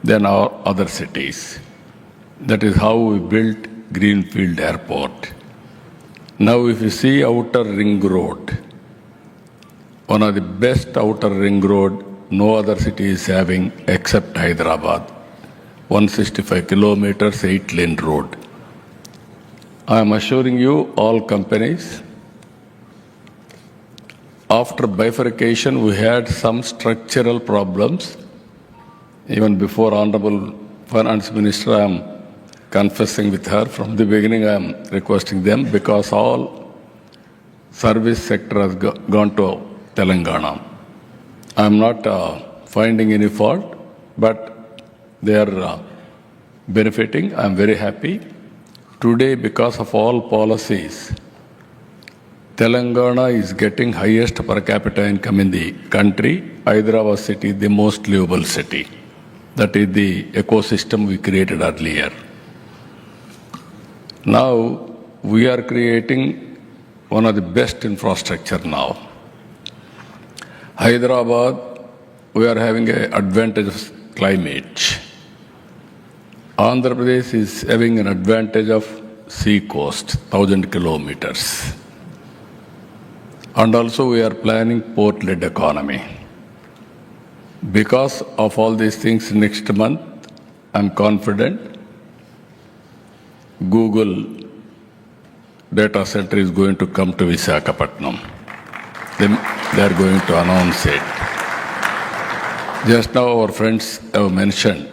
Then our other cities. That is how we built Greenfield Airport. Now, if you see outer ring road, one of the best outer ring road no other city is having except Hyderabad. 165 kilometers, 8-lane road. I am assuring you, all companies, after bifurcation, we had some structural problems. Even before Honorable Finance Minister, I am confessing with her. From the beginning, I am requesting them because all service sector has gone to Telangana. I am not finding any fault, but they are benefiting. I am very happy. Today, because of all policies, Telangana is getting highest per capita income in the country. Hyderabad city, the most livable city. That is the ecosystem we created earlier. Now, we are creating one of the best infrastructure now. Hyderabad, we are having an advantage of climate. Andhra Pradesh is having an advantage of sea coast, 1,000 kilometers. And also we are planning port-led economy. Because of all these things, next month, I'm confident Google data center is going to come to Visakhapatnam. They are going to announce it. Just now our friends have mentioned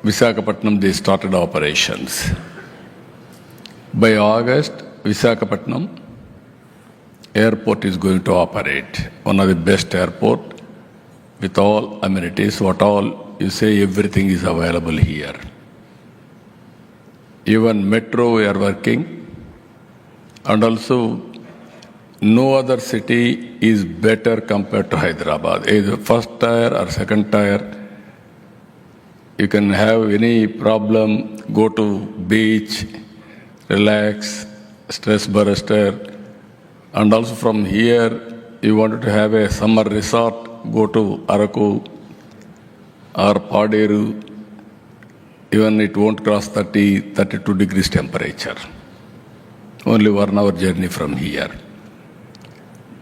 Visakhapatnam, they started operations. By August, Visakhapatnam airport is going to operate. One of the best airport with all amenities, what all you say, everything is available here. Even metro we are working, and also no other city is better compared to Hyderabad. Either first tier or second tier. You can have any problem, go to beach, relax, stress buster. And also from here, you wanted to have a summer resort, go to Araku or Paderu. Even it won't cross 30, 32 degrees temperature. Only 1 hour journey from here.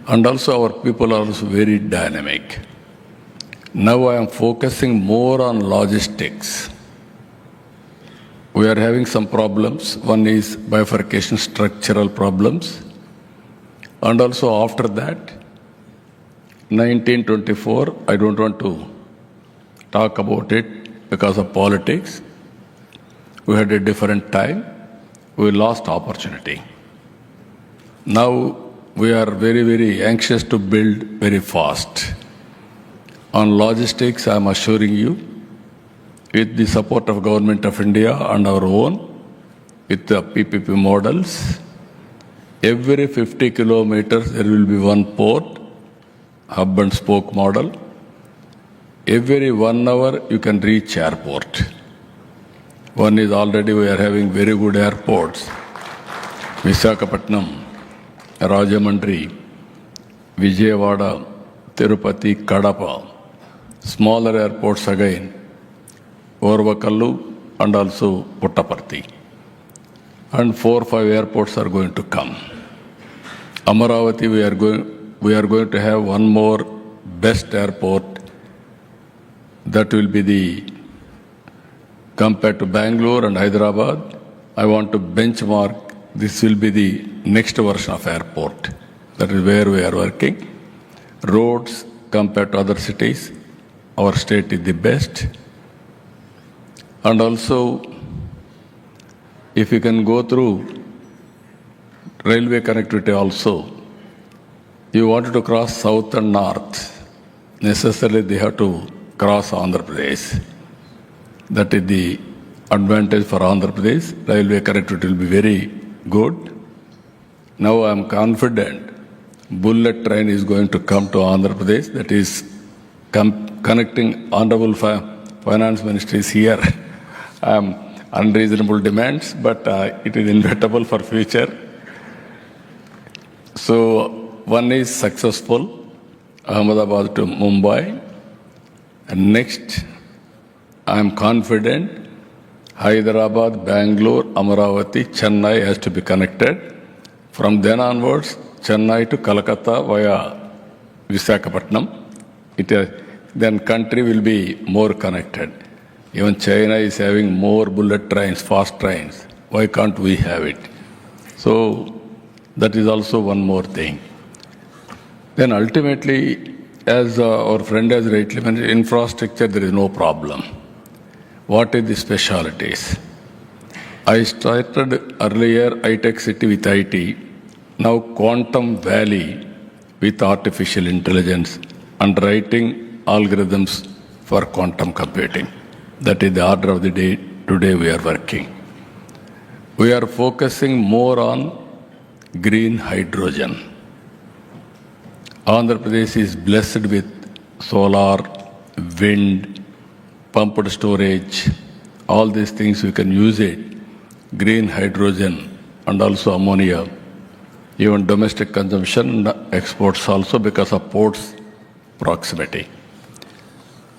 And also our people are also very dynamic. Now I am focusing more on logistics. We are having some problems. One is bifurcation, structural problems. And also after that, 1924, I don't want to talk about it because of politics. We had a different time. We lost opportunity. Now we are very, very anxious to build very fast. On logistics, I am assuring you, with the support of Government of India and our own, with the PPP models, every 50 kilometers there will be one port, hub and spoke model. Every 1 hour you can reach airport. One is already we are having very good airports. Visakhapatnam, Rajamundry, Vijayawada, Tirupati, Kadapa. Smaller airports again, Orvakallu and also Puttaparthi. And 4 or 5 airports are going to come. Amaravati, we are going to have one more best airport. That will be the, compared to Bangalore and Hyderabad, I want to benchmark, this will be the next version of airport. That is where we are working. Roads compared to other cities, our state is the best. And also, if you can go through railway connectivity also, you wanted to cross south and north, necessarily they have to cross Andhra Pradesh. That is the advantage for Andhra Pradesh. Railway connectivity will be very good. Now I am confident bullet train is going to come to Andhra Pradesh. That is connecting Honorable Finance Minister is here. Unreasonable demands, but it is inevitable for future. So one is successful, Ahmedabad to Mumbai. And next, I am confident Hyderabad, Bangalore, Amaravati, Chennai has to be connected. From then onwards, Chennai to Kolkata via Visakhapatnam. Then country will be more connected. Even China is having more bullet trains, fast trains. Why can't we have it? So that is also one more thing. Then ultimately, as our friend has rightly mentioned, infrastructure, there is no problem. What are the specialities? I started earlier high-tech city with IT, now Quantum Valley with artificial intelligence and writing algorithms for quantum computing. That is the order of the day. Today we are working. We are focusing more on green hydrogen. Andhra Pradesh is blessed with solar, wind, pumped storage, all these things we can use it. Green hydrogen and also ammonia, even domestic consumption, exports also because of ports proximity.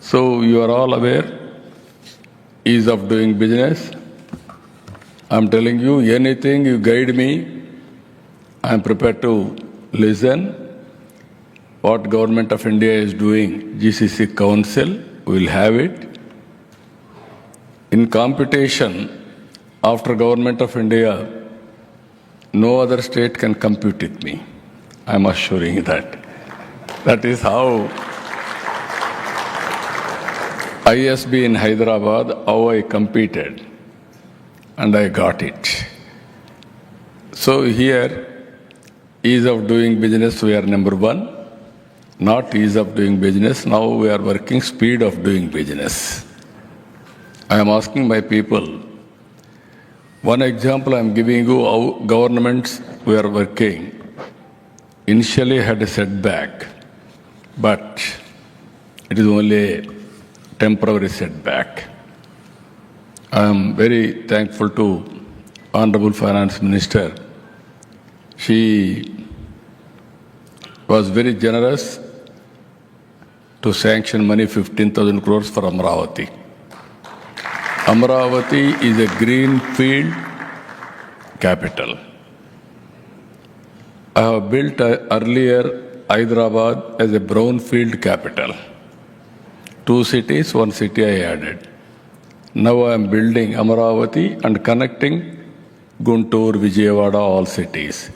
So you are all aware, ease of doing business. I'm telling you, anything you guide me, I'm prepared to listen. What Government of India is doing, GCC Council, we'll have it. In computation, after Government of India, no other state can compete with me. I'm assuring you that. That is how ISB in Hyderabad, how I competed, and I got it. So here, ease of doing business, we are number one. Not ease of doing business, now we are working speed of doing business. I am asking my people, one example I am giving you how governments we are working. Initially had a setback, but it is only a temporary setback. I am very thankful to Honorable Finance Minister. She was very generous to sanction money 15,000 crores for Amaravati. Amaravati is a greenfield capital. I have built earlier Hyderabad as a brownfield capital. 2 cities, 1 city I added. Now I am building Amaravati and connecting Guntur, Vijayawada, all cities.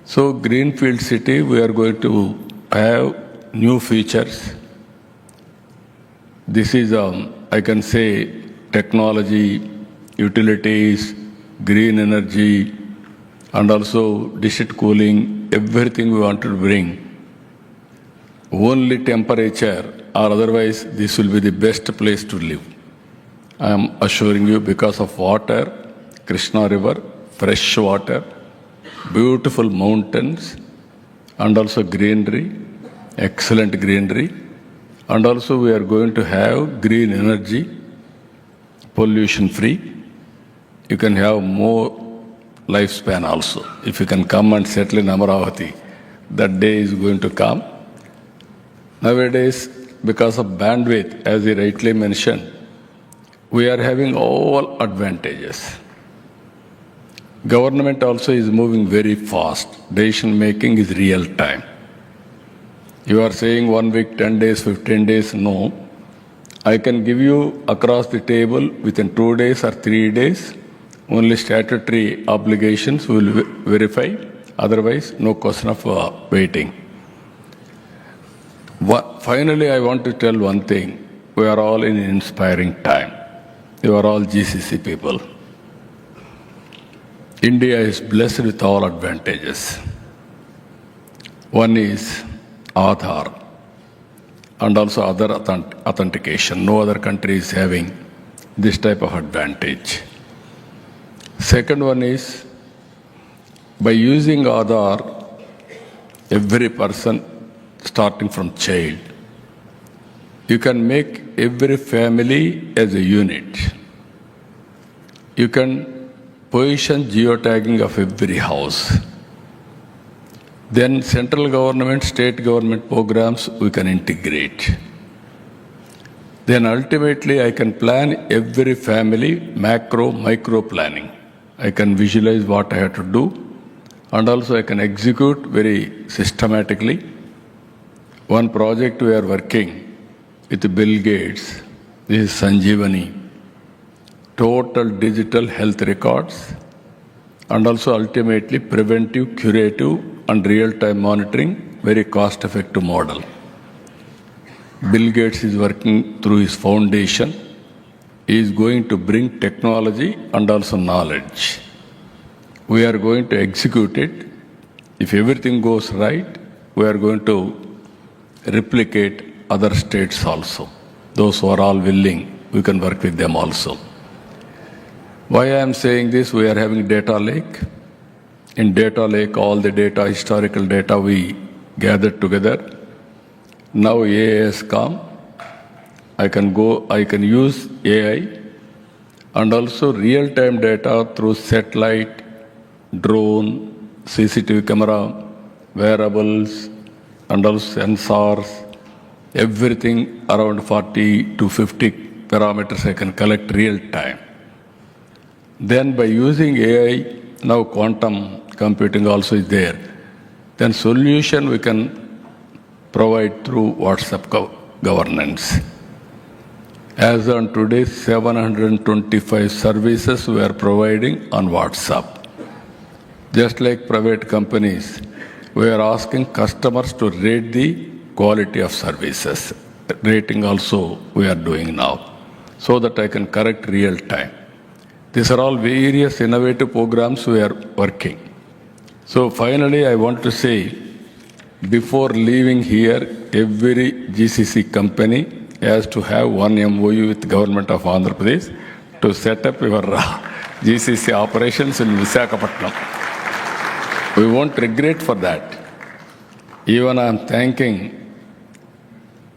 So greenfield city, we are going to have new features. This is, I can say, technology, utilities, green energy, and also district cooling, everything we want to bring. Only temperature, or otherwise this will be the best place to live. I am assuring you, because of water, Krishna River, fresh water, beautiful mountains, and also greenery, excellent greenery. And also we are going to have green energy, pollution free. You can have more lifespan also. If you can come and settle in Amaravati, that day is going to come. Nowadays, because of bandwidth, as he rightly mentioned, we are having all advantages. Government also is moving very fast. Decision making is real time. You are saying 1 week, 10 days, 15 days, no. I can give you across the table within 2 days or 3 days. Only statutory obligations will verify. Otherwise, no question of waiting. Finally, I want to tell one thing. We are all in an inspiring time. You are all GCC people. India is blessed with all advantages. One is Aadhaar and also other authentication. No other country is having this type of advantage. Second one is, by using Aadhaar, every person, starting from child, you can make every family as a unit. You can position geotagging of every house. Then central government, state government programs we can integrate. then ultimately I can plan every family, macro, micro planning. I can visualize what I have to do, and also I can execute very systematically. One project we are working with Bill Gates, this is Sanjeevani, total digital health records, and also ultimately preventive, curative, and real-time monitoring, very cost-effective model. Bill Gates is working through his foundation. He is going to bring technology and also knowledge. We are going to execute it. If everything goes right, we are going to replicate other states also. Those who are all willing, we can work with them also. Why I am saying this, we are having data lake. In data lake, all the data, historical data we gathered together. Now AI has come. I can use AI and also real-time data through satellite, drone, CCTV camera, wearables, and also sensors, everything around 40 to 50 parameters I can collect real-time. Then by using AI, now quantum computing also is there. Then solution we can provide through WhatsApp governance. As on today, 725 services we are providing on WhatsApp. Just like private companies, we are asking customers to rate the quality of services. Rating also we are doing now, so that I can correct real time. These are all various innovative programs we are working. So finally, I want to say, before leaving here, every GCC company has to have one MOU with the government of Andhra Pradesh to set up your GCC operations in Visakhapatnam. We won't regret for that. Even I am thanking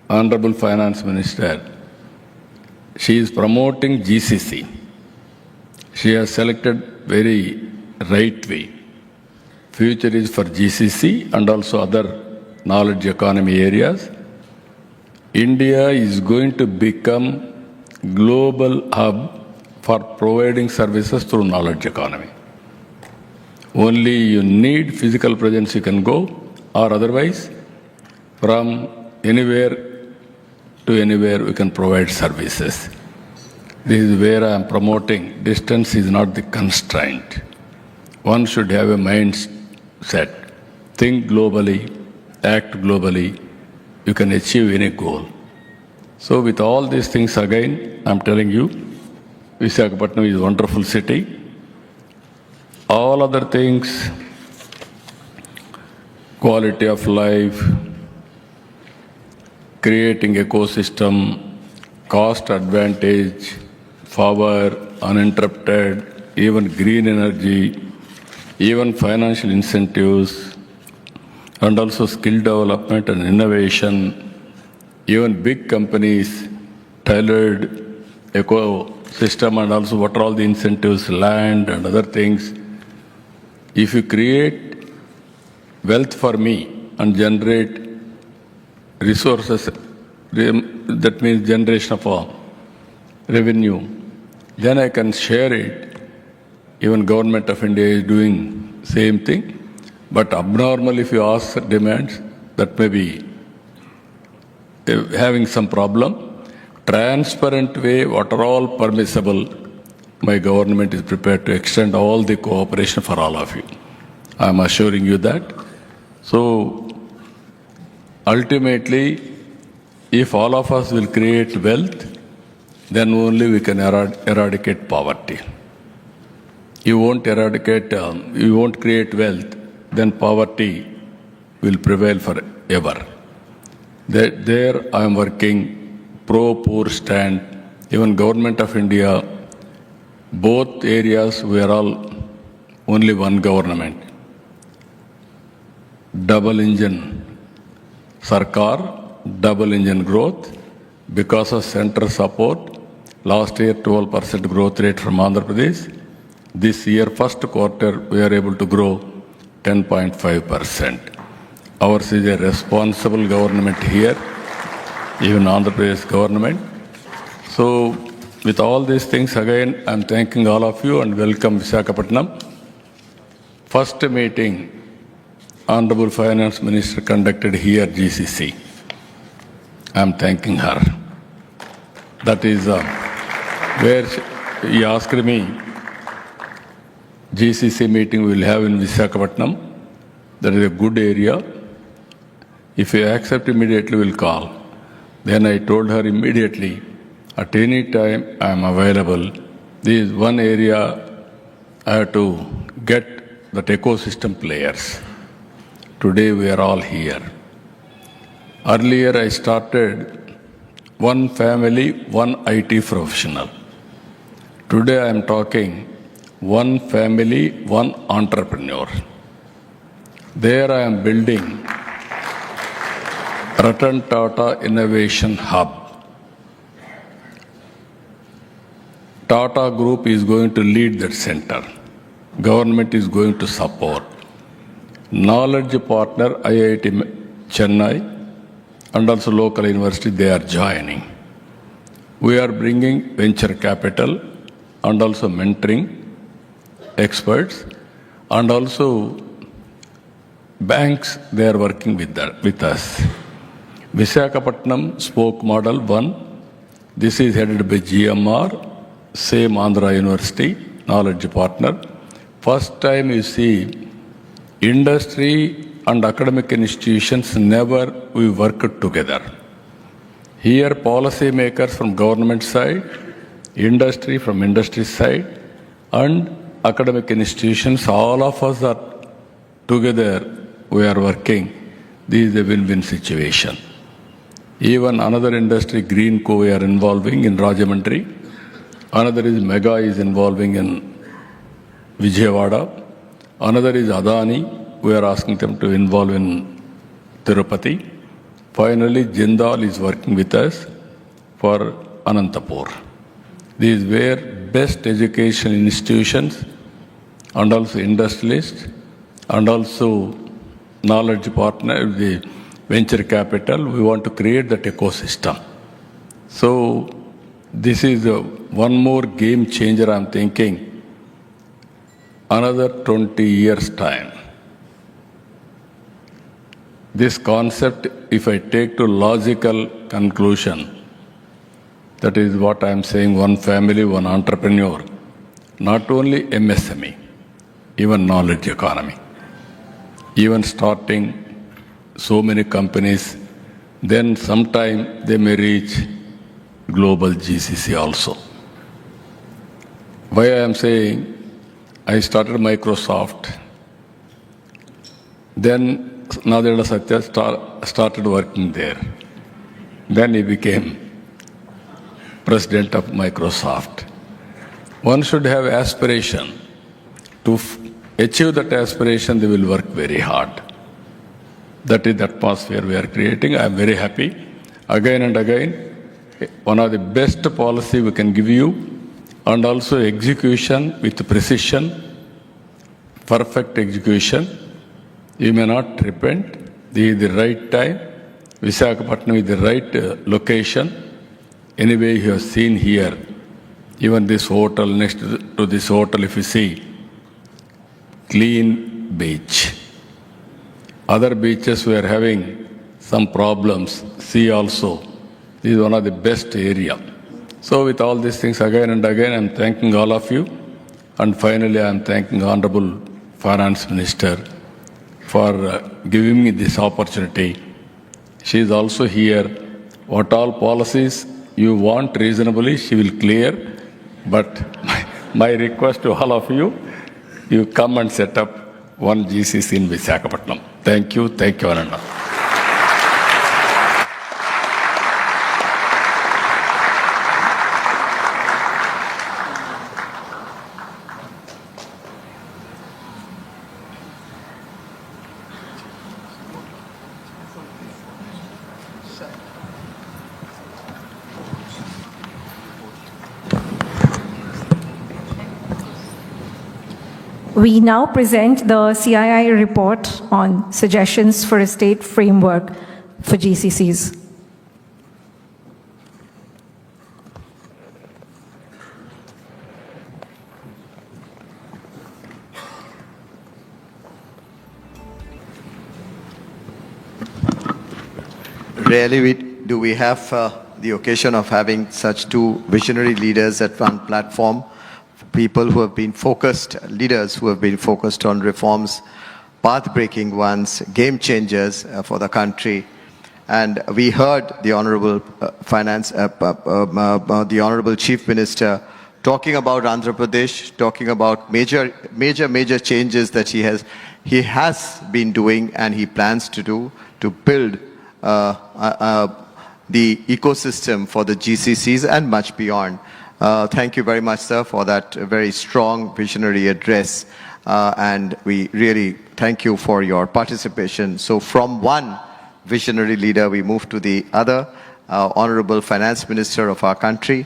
Honorable Finance Minister. She is promoting GCC. She has selected very right way. Future is for GCC and also other knowledge economy areas. India is going to become global hub for providing services through knowledge economy. Only you need physical presence, you can go, or otherwise from anywhere to anywhere we can provide services. This is where I am promoting. Distance is not the constraint. One should have a mindset. Think globally, act globally. You can achieve any goal. So with all these things again, I'm telling you, Visakhapatnam is a wonderful city. All other things, quality of life, creating ecosystem, cost advantage, power, uninterrupted, even green energy, even financial incentives, and also skill development and innovation, even big companies, tailored ecosystem, and also what are all the incentives, land and other things. If you create wealth for me and generate resources, that means generation of revenue, then I can share it. Even Government of India is doing same thing. But abnormal, if you ask demands, that may be having some problem. Transparent way, what are all permissible, my government is prepared to extend all the cooperation for all of you. I am assuring you that. So, ultimately, if all of us will create wealth, then only we can eradicate poverty. You won't you won't create wealth, then poverty will prevail forever. There I am working pro-poor stand, even Government of India, both areas we are all only one government. Double engine Sarkar, double engine growth because of center support. Last year 12% growth rate from Andhra Pradesh. This year first quarter we are able to grow 10.5%. Ours is a responsible government here, even Andhra Pradesh government. So, with all these things, again, I'm thanking all of you and welcome Visakhapatnam. First meeting, Honorable Finance Minister conducted here GCC. I'm thanking her. That is where he asked me, GCC meeting we will have in Visakhapatnam. That is a good area. If you accept immediately, we'll call. Then I told her immediately, at any time I am available. This is one area I have to get that ecosystem players. Today we are all here. Earlier I started one family, one IT professional. Today I am talking one family, one entrepreneur. There I am building Ratan Tata Innovation Hub. Tata Group is going to lead that center. Government is going to support. Knowledge partner IIT Chennai and also local university, they are joining. We are bringing venture capital and also mentoring experts and also banks, they are working with us. Visakhapatnam spoke model 1. This is headed by GMR, same Andhra University, knowledge partner. First time you see industry and academic institutions never we worked together. Here policy makers from government side, industry from industry side, and academic institutions, all of us are together, we are working. This is a win-win situation. Even another industry, Green Co, we are involving in Rajahmundry. Another is Mega is involving in Vijayawada. Another is Adani. We are asking them to involve in Tirupati. Finally, Jindal is working with us for Anantapur. These were best education institutions and also industrialists and also knowledge partner, the venture capital. We want to create that ecosystem. So this is one more game changer I'm thinking. Another 20 years time. This concept, if I take to logical conclusion, that is what I'm saying, one family, one entrepreneur, not only MSME, even knowledge economy, even starting so many companies, then sometime they may reach global GCC also. Why I am saying, I started Microsoft, then Nadella Satya started working there. Then he became president of Microsoft. One should have aspiration. To achieve that aspiration, they will work very hard. That is the atmosphere we are creating. I am very happy. Again and again, one of the best policy we can give you, and also execution with precision, perfect execution. You may not repent. This is the right time. Visakhapatnam is the right location. Anyway, you have seen here, even this hotel, next to this hotel, if you see, clean beach. Other beaches we are having some problems. Sea also. This is one of the best area. So with all these things, again and again, I am thanking all of you. And finally, I am thanking Honorable Finance Minister for giving me this opportunity. She is also here. What all policies you want reasonably, she will clear. But my request to all of you, you come and set up one GCC in Visakhapatnam. Thank you, Ananda. We now present the CII report on suggestions for a state framework for GCCs. Rarely do we have the occasion of having such two visionary leaders at one platform, people who have been focused, leaders who have been focused on reforms, path-breaking ones, game changers for the country. And we heard the Honorable the Honorable Chief Minister talking about Andhra Pradesh, talking about major changes that he has been doing and he plans to do to build the ecosystem for the GCCs and much beyond. Thank you very much, sir, for that very strong visionary address. And we really thank you for your participation. So from one visionary leader, we move to the other, Honorable Finance Minister of our country.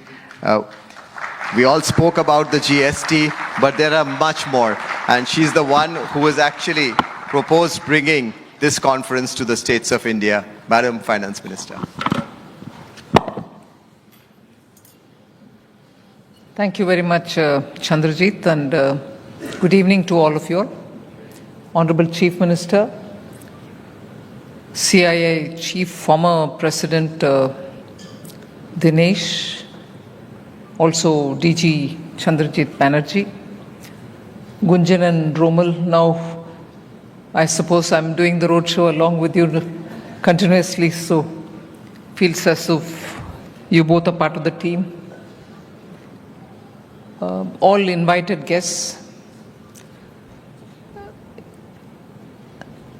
We all spoke about the GST, but there are much more. And she's the one who has actually proposed bringing this conference to the states of India. Madam Finance Minister. Thank you very much, Chandrajit, and good evening to all of you all. Honorable Chief Minister, CII Chief, former President Dinesh, also DG Chandrajit Banerjee, Gunjan and Romal. Now, I suppose I'm doing the roadshow along with you continuously, so feels as if you both are part of the team. All invited guests.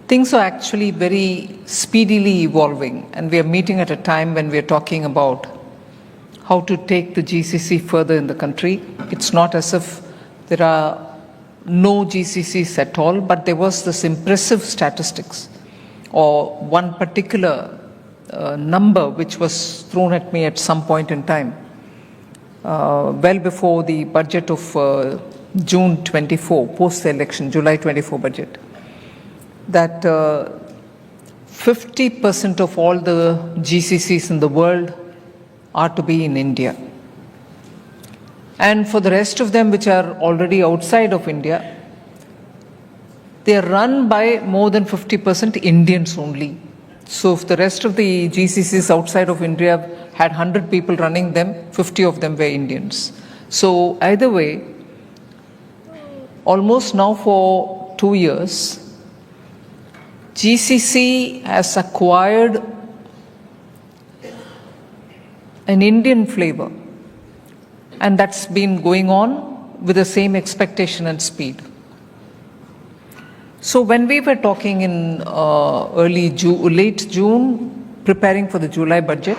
Things are actually very speedily evolving, and we are meeting at a time when we are talking about how to take the GCC further in the country. It's not as if there are no GCCs at all, but there was this impressive statistics or one particular number which was thrown at me at some point in time. Well before the budget of June 24, post the election, July 24 budget, that 50% of all the GCCs in the world are to be in India. And for the rest of them which are already outside of India, they are run by more than 50% Indians only. So if the rest of the GCCs outside of India had 100 people running them, 50 of them were Indians. So either way, almost now for 2 years, GCC has acquired an Indian flavor, and that's been going on with the same expectation and speed. So when we were talking in late June, preparing for the July budget,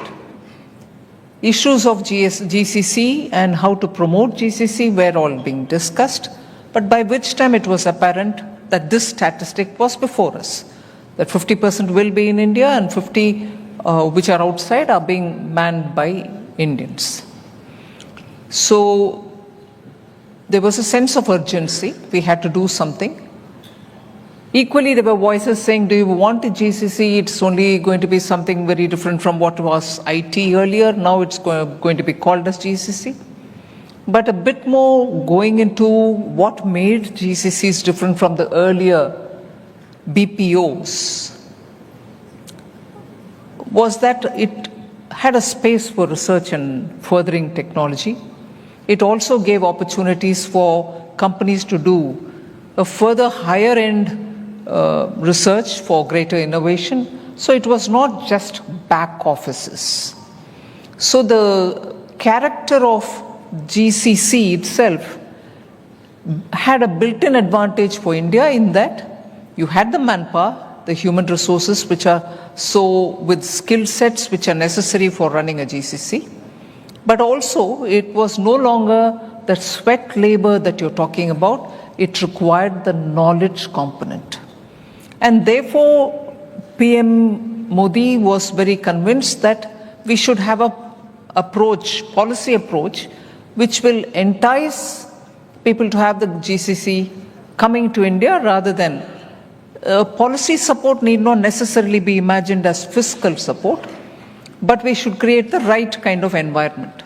issues of GCC and how to promote GCC were all being discussed, but by which time it was apparent that this statistic was before us, that 50% will be in India and 50 which are outside are being manned by Indians. So there was a sense of urgency. We had to do something. Equally, there were voices saying, do you want a GCC? It's only going to be something very different from what was IT earlier. Now it's going to be called as GCC. But a bit more going into what made GCCs different from the earlier BPOs was that it had a space for research and furthering technology. It also gave opportunities for companies to do a further higher end research for greater innovation. So it was not just back offices. So the character of GCC itself had a built-in advantage for India in that you had the manpower, the human resources which are so with skill sets which are necessary for running a GCC. But also it was no longer the sweat labor that you're talking about. It required the knowledge component. And therefore, PM Modi was very convinced that we should have a policy approach, which will entice people to have the GCC coming to India rather than policy support need not necessarily be imagined as fiscal support, but we should create the right kind of environment.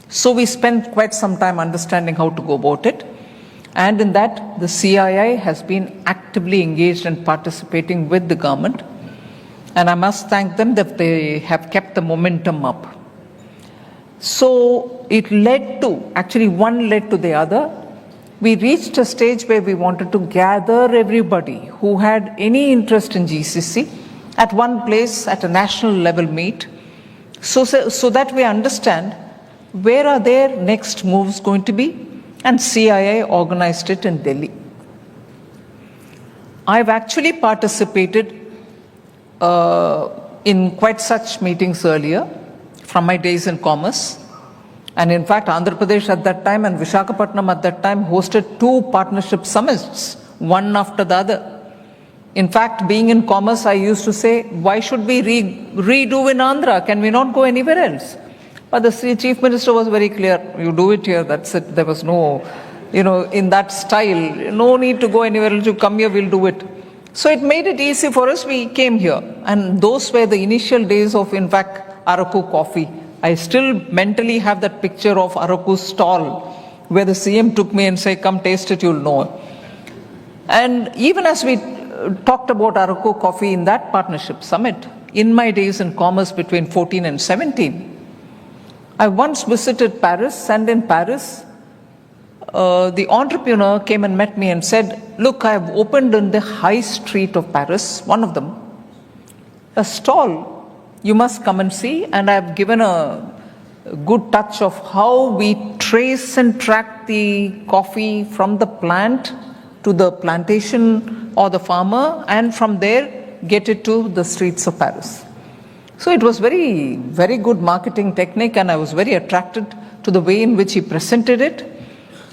So we spent quite some time understanding how to go about it. And in that, the CII has been actively engaged and participating with the government. And I must thank them that they have kept the momentum up. So it led to, actually one led to the other. We reached a stage where we wanted to gather everybody who had any interest in GCC at one place at a national level meet, so that we understand where are their next moves going to be, and CII organized it in Delhi. I've actually participated in quite such meetings earlier from my days in commerce. And in fact, Andhra Pradesh at that time and Visakhapatnam at that time hosted 2 partnership summits, one after the other. In fact, being in commerce, I used to say, why should we redo in Andhra? Can we not go anywhere else? But the Chief Minister was very clear, you do it here, that's it. There was no, in that style, no need to go anywhere else, you come here, we'll do it. So it made it easy for us, we came here. And those were the initial days of, in fact, Araku coffee. I still mentally have that picture of Araku's stall, where the CM took me and said, come taste it, you'll know. And even as we talked about Araku coffee in that partnership summit, in my days in commerce between 14 and 17, I once visited Paris, and in Paris, the entrepreneur came and met me and said, look, I have opened in the high street of Paris, one of them, a stall. You must come and see, and I've given a good touch of how we trace and track the coffee from the plant to the plantation or the farmer, and from there get it to the streets of Paris. So it was very, very good marketing technique, and I was very attracted to the way in which he presented it.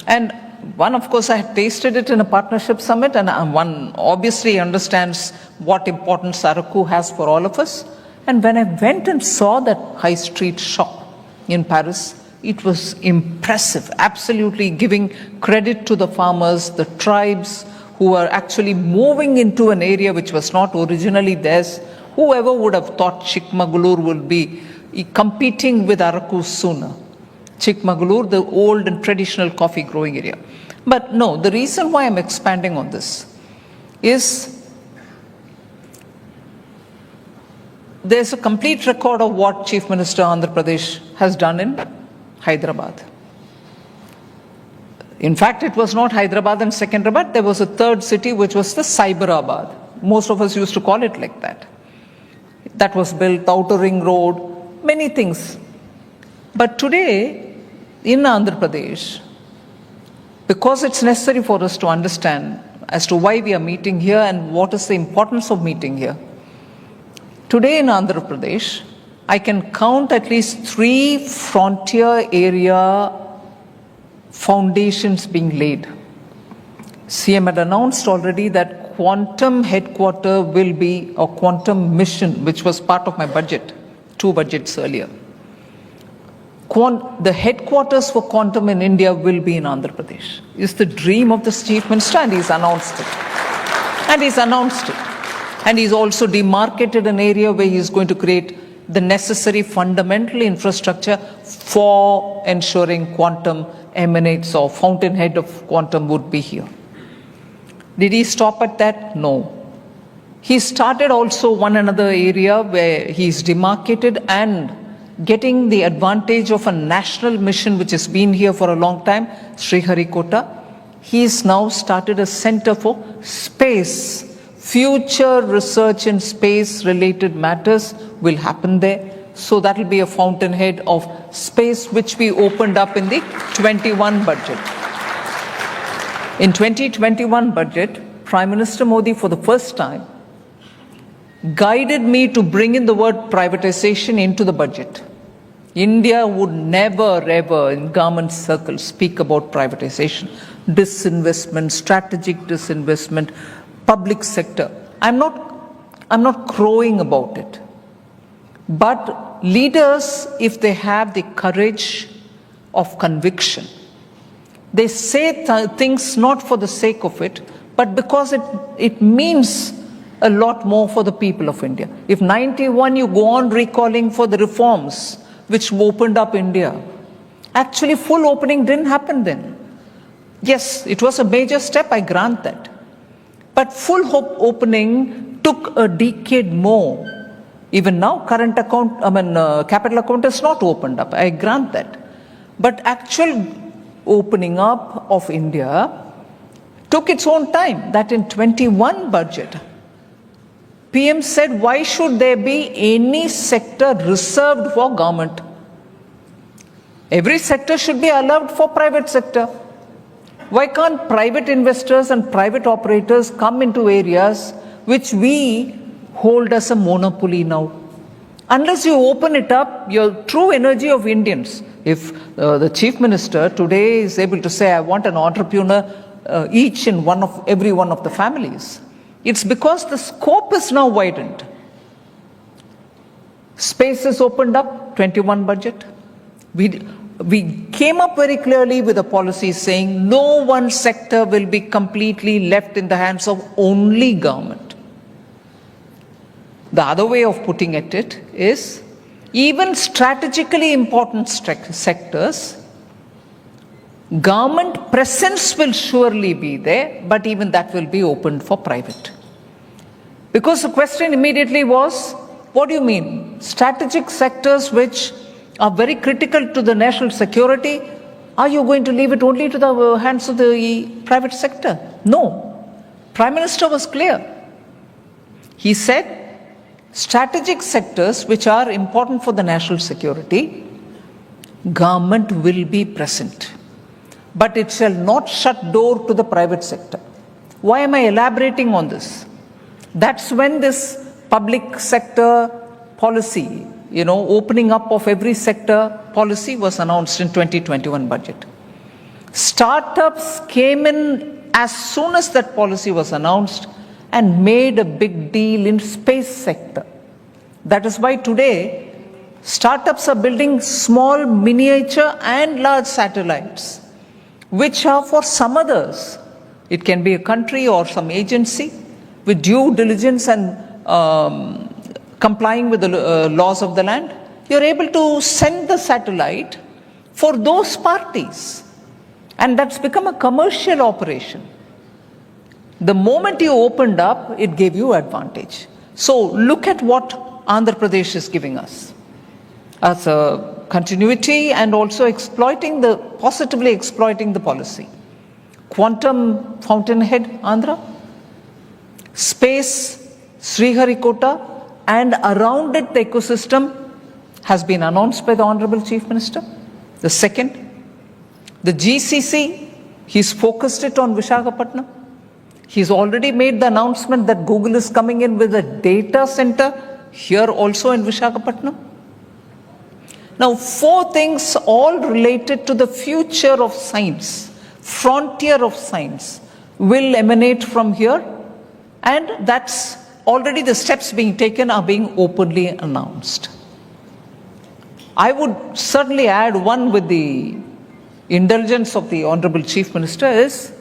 And one, of course, I had tasted it in a partnership summit, and one obviously understands what importance Araku has for all of us. And when I went and saw that high street shop in Paris, it was impressive, absolutely giving credit to the farmers, the tribes who are actually moving into an area which was not originally theirs. Whoever would have thought Chikmagalur would be competing with Araku sooner? Chikmagalur, the old and traditional coffee growing area. But no, the reason why I'm expanding on this is there's a complete record of what Chief Minister Andhra Pradesh has done in Hyderabad. In fact, it was not Hyderabad and Secunderabad, there was a third city which was the Cyberabad. Most of us used to call it like that. That was built, the outer ring road, many things. But today, in Andhra Pradesh, because it's necessary for us to understand as to why we are meeting here and what is the importance of meeting here. Today in Andhra Pradesh, I can count at least 3 frontier area foundations being laid. CM had announced already that quantum headquarter will be a quantum mission, which was part of my budget, 2 budgets earlier. The headquarters for quantum in India will be in Andhra Pradesh. It's the dream of the Chief Minister, and he's announced it. And he's also demarcated an area where he's going to create the necessary fundamental infrastructure for ensuring quantum emanates or fountainhead of quantum would be here. Did he stop at that? No. He started also one another area where he's demarcated and getting the advantage of a national mission which has been here for a long time, Sriharikota. He's now started a center for space. Future research in space related matters will happen there. So that will be a fountainhead of space which we opened up in the 21 budget. In 2021 budget, Prime Minister Modi for the first time guided me to bring in the word privatization into the budget. India would never ever in government circles speak about privatization, disinvestment, strategic disinvestment, public sector. I'm not crowing about it. But leaders, if they have the courage of conviction, they say things not for the sake of it, but because it means a lot more for the people of India. If 91 you go on recalling for the reforms which opened up India, actually full opening didn't happen then. Yes, it was a major step, I grant that. But full opening took a decade more Even now, current account, capital account is not opened up. I grant that. But actual opening up of India took its own time. That in 21 budget, PM said, why should there be any sector reserved for government? Every sector should be allowed for private sector. Why can't private investors and private operators come into areas which we hold as a monopoly now? Unless you open it up, your true energy of Indians, if the Chief Minister today is able to say, I want an entrepreneur each in every one of the families, it's because the scope is now widened. Space is opened up, 21 budget. We came up very clearly with a policy saying no one sector will be completely left in the hands of only government. The other way of putting it is even strategically important sectors, government presence will surely be there, but even that will be opened for private. Because the question immediately was, what do you mean? Strategic sectors which are very critical to the national security, are you going to leave it only to the hands of the private sector? No. Prime Minister was clear. He said, strategic sectors which are important for the national security, government will be present. But it shall not shut door to the private sector. Why am I elaborating on this? That's when this public sector policy, opening up of every sector policy was announced in 2021 budget. Startups came in as soon as that policy was announced and made a big deal in space sector. That is why today startups are building small, miniature and large satellites, which are for some others. It can be a country or some agency with due diligence and complying with the laws of the land. You're able to send the satellite for those parties. And that's become a commercial operation. The moment you opened up, it gave you advantage. So look at what Andhra Pradesh is giving us as a continuity and also positively exploiting the policy. Quantum fountainhead, Andhra. Space, Sriharikota, and around it the ecosystem has been announced by the Honorable Chief Minister. The second, the GCC, he's focused it on Visakhapatnam. He's already made the announcement that Google is coming in with a data center here also in Visakhapatnam. Now, 4 things all related to the future of science, frontier of science, will emanate from here, and that's already the steps being taken are being openly announced. I would certainly add one with the indulgence of the Honorable Chief Minister is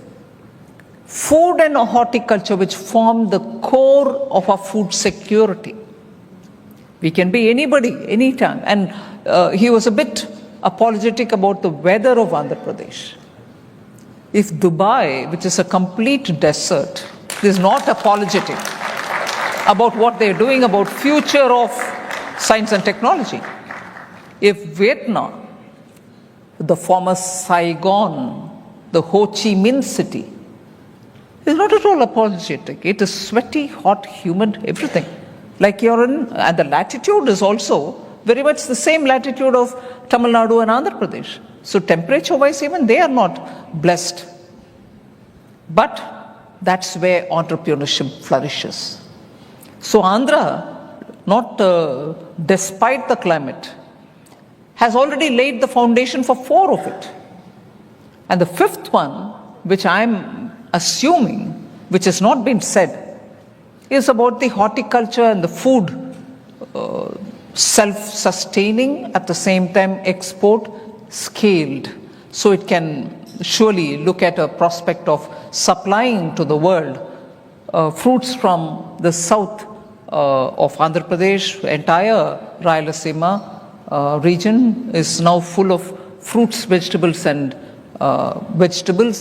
food and horticulture, which form the core of our food security. We can be anybody, anytime. And he was a bit apologetic about the weather of Andhra Pradesh. If Dubai, which is a complete desert, is not apologetic about what they're doing about future of science and technology, if Vietnam, the former Saigon, the Ho Chi Minh city, is not at all apologetic. It is sweaty, hot, humid, everything. Like you're in, and the latitude is also very much the same latitude of Tamil Nadu and Andhra Pradesh. So temperature-wise, even they are not blessed. But that's where entrepreneurship flourishes. So Andhra, not despite the climate, has already laid the foundation for 4 of it. And the 5th one, which I'm assuming, which has not been said, is about the horticulture and the food self-sustaining, at the same time export scaled. So it can surely look at a prospect of supplying to the world fruits from the south of Andhra Pradesh. Entire Rayalaseema region is now full of fruits, vegetables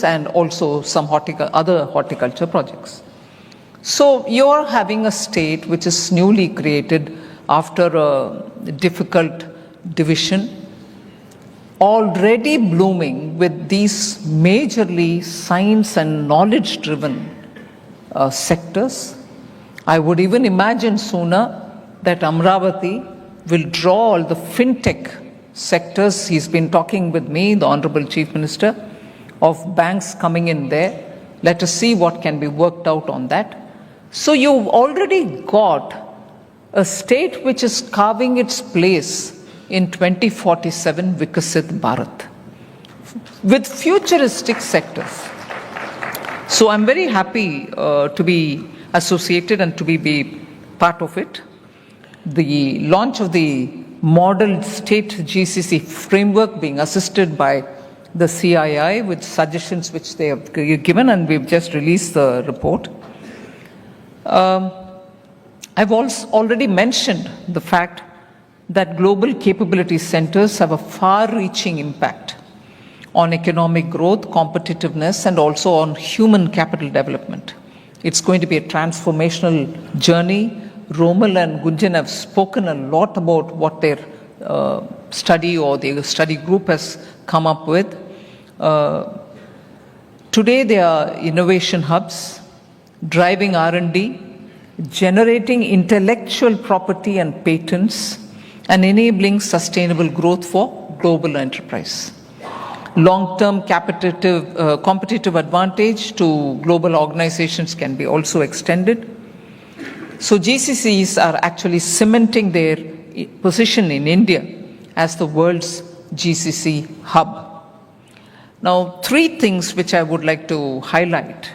and also some other horticulture projects. So you're having a state which is newly created after a difficult division, already blooming with these majorly science and knowledge driven sectors. I would even imagine sooner that Amravati will draw all the fintech sectors. He's been talking with me, the Honorable Chief Minister, of banks coming in there. Let us see what can be worked out on that. So you've already got a state which is carving its place in 2047 Vikasit Bharat with futuristic sectors. So I'm very happy to be associated and to be part of it. The launch of the model state GCC framework being assisted by the CII with suggestions which they have given, and we've just released the report. I've also already mentioned the fact that global capability centers have a far-reaching impact on economic growth, competitiveness, and also on human capital development. It's going to be a transformational journey. Romal and Gunjan have spoken a lot about what their study or the study group has come up with. Today they are innovation hubs, driving R&D, generating intellectual property and patents, and enabling sustainable growth for global enterprise. Long-term competitive advantage to global organizations can be also extended. So GCCs are actually cementing their position in India as the world's GCC hub. Now, three things which I would like to highlight.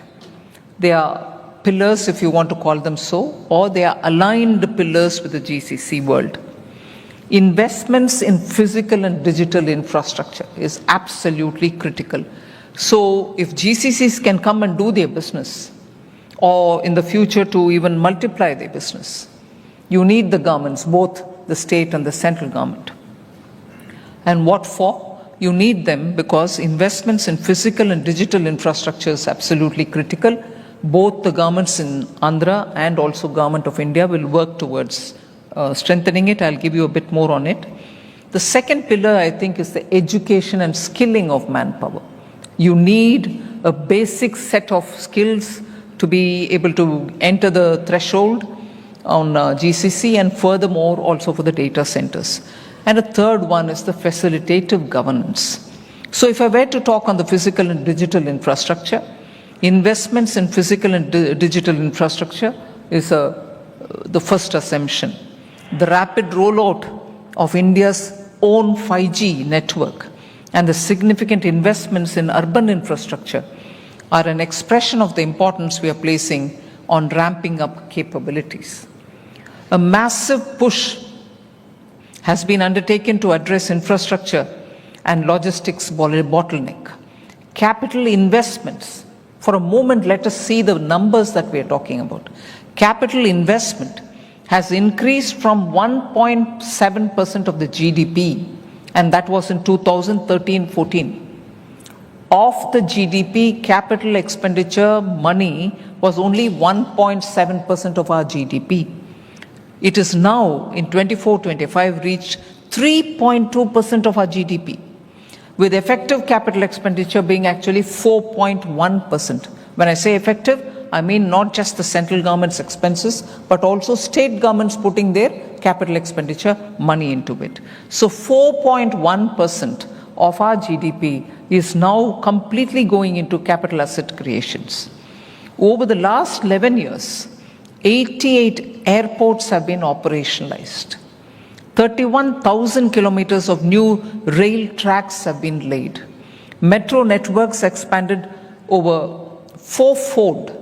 They are pillars, if you want to call them so, or they are aligned pillars with the GCC world. Investments in physical and digital infrastructure is absolutely critical. So if GCCs can come and do their business, or in the future to even multiply their business, you need the governments, both the state and the central government. And what for? You need them because investments in physical and digital infrastructure is absolutely critical. Both the governments in Andhra and also Government of India will work towards strengthening it. I'll give you a bit more on it. The second pillar, I think, is the education and skilling of manpower. You need a basic set of skills to be able to enter the threshold on GCC, and furthermore also for the data centers. And a third one is the facilitative governance. So if I were to talk on the physical and digital infrastructure, investments in physical and digital infrastructure is the first assumption. The rapid rollout of India's own 5G network and the significant investments in urban infrastructure are an expression of the importance we are placing on ramping up capabilities. A massive push has been undertaken to address infrastructure and logistics bottleneck. Capital investments, for a moment let us see the numbers that we are talking about. Capital investment has increased from 1.7% of the GDP, and that was in 2013-14. Of the GDP, capital expenditure money was only 1.7% of our GDP. It is now, in 24-25, reached 3.2% of our GDP, with effective capital expenditure being actually 4.1%. When I say effective, I mean not just the central government's expenses, but also state governments putting their capital expenditure money into it. So 4.1% of our GDP is now completely going into capital asset creations. Over the last 11 years, 88 airports have been operationalized. 31,000 kilometers of new rail tracks have been laid. Metro networks expanded over fourfold.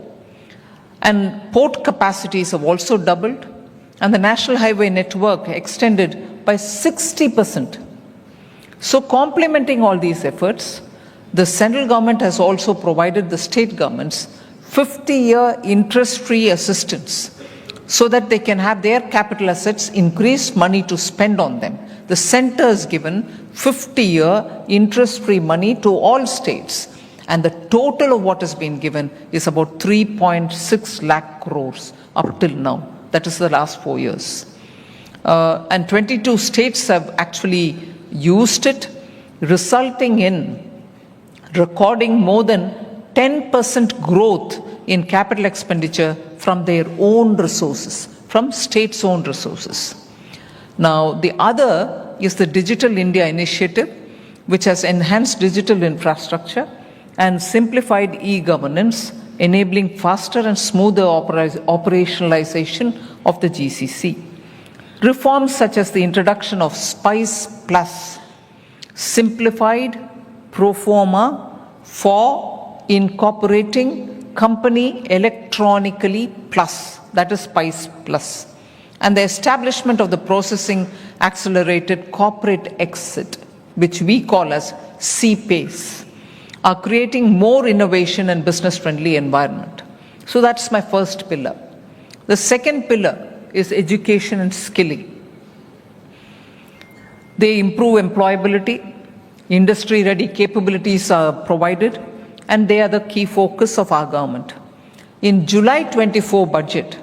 And port capacities have also doubled. And the national highway network extended by 60%. So complementing all these efforts, the central government has also provided the state governments 50-year interest-free assistance so that they can have their capital assets increased money to spend on them. The center has given 50-year interest-free money to all states, and the total of what has been given is about 3.6 lakh crores up till now. That is the last 4 years. and 22 states have actually used it, resulting in recording more than 10% growth in capital expenditure from their own resources, from states' own resources. Now, the other is the Digital India Initiative, which has enhanced digital infrastructure and simplified e-governance, enabling faster and smoother operationalization of the GCC. Reforms such as the introduction of Spice Plus, simplified pro forma for incorporating company electronically plus, that is Spice Plus, and the establishment of the processing accelerated corporate exit, which we call as CPACE, are creating more innovation and business-friendly environment. So that's my first pillar. The second pillar is education and skilling. They improve employability, industry-ready capabilities are provided, and they are the key focus of our government. In July 24 budget,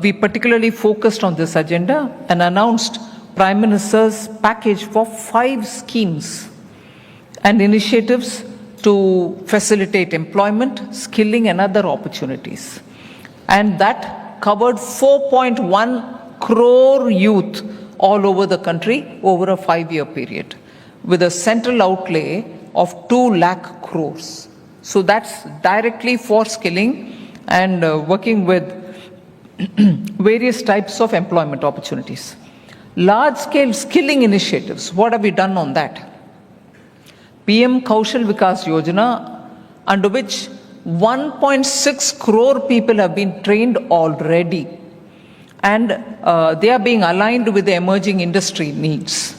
we particularly focused on this agenda and announced Prime Minister's package for 5 schemes and initiatives to facilitate employment, skilling, and other opportunities. And that covered 4.1 crore youth all over the country over a 5-year period, with a central outlay of 2 lakh crores. So that's directly for skilling and working with various types of employment opportunities. Large-scale skilling initiatives, what have we done on that? PM Kaushal Vikas Yojana, under which 1.6 crore people have been trained already, and they are being aligned with the emerging industry needs.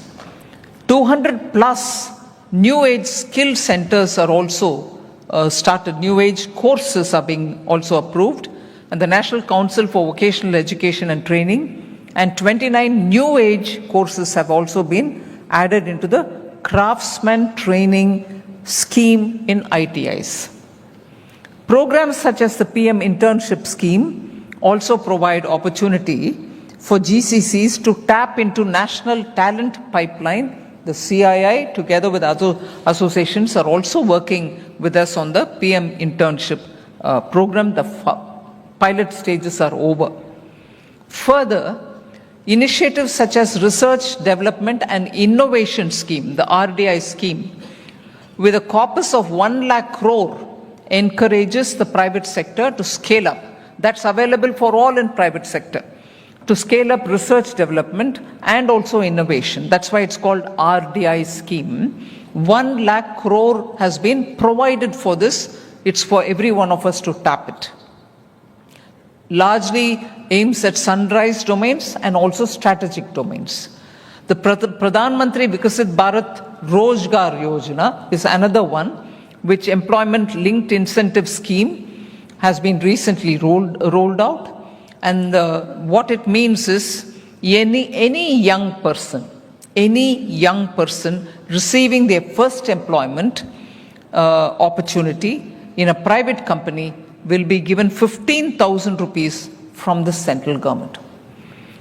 200 plus new age skill centers are also started, new age courses are being also approved, and the National Council for Vocational Education and Training, and 29 new age courses have also been added into the Craftsman Training Scheme in ITIs. Programs such as the PM Internship Scheme also provide opportunity for GCCs to tap into National Talent Pipeline. The CII, together with other associations, are also working with us on the PM Internship program. The pilot stages are over. Further, initiatives such as Research, Development and Innovation Scheme, the RDI scheme, with a corpus of 1 lakh crore, encourages the private sector to scale up. That's available for all in private sector, to scale up research development and also innovation. That's why it's called RDI scheme. 1 lakh crore has been provided for this. It's for every one of us to tap it. Largely aims at sunrise domains and also strategic domains. The Pradhan Mantri Vikasit Bharat Rozgar Yojana is another one, which employment-linked incentive scheme has been recently rolled out. And what it means is any young person receiving their first employment opportunity in a private company will be given 15,000 rupees from the central government.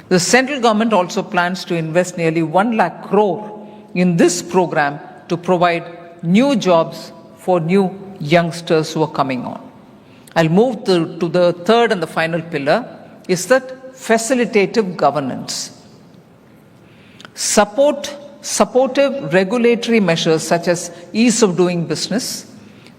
The central government also plans to invest nearly 1 lakh crore in this program to provide new jobs for new youngsters who are coming on. I'll move to the third and the final pillar, is that facilitative governance. Supportive regulatory measures such as ease of doing business,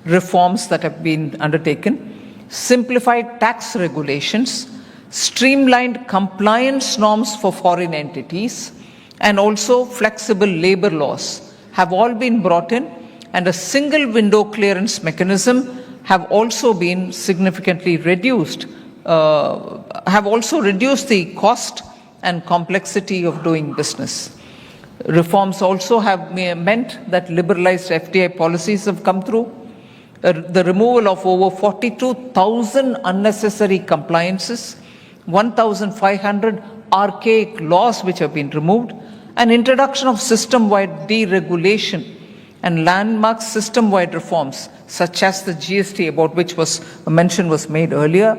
reforms that have been undertaken, simplified tax regulations, streamlined compliance norms for foreign entities, and also flexible labor laws have all been brought in, and a single window clearance mechanism have also been significantly reduced, have also reduced the cost and complexity of doing business. Reforms also have meant that liberalized FDI policies have come through. The removal of over 42,000 unnecessary compliances, 1,500 archaic laws which have been removed, and introduction of system-wide deregulation and landmark system-wide reforms such as the GST, about which a mention was made earlier,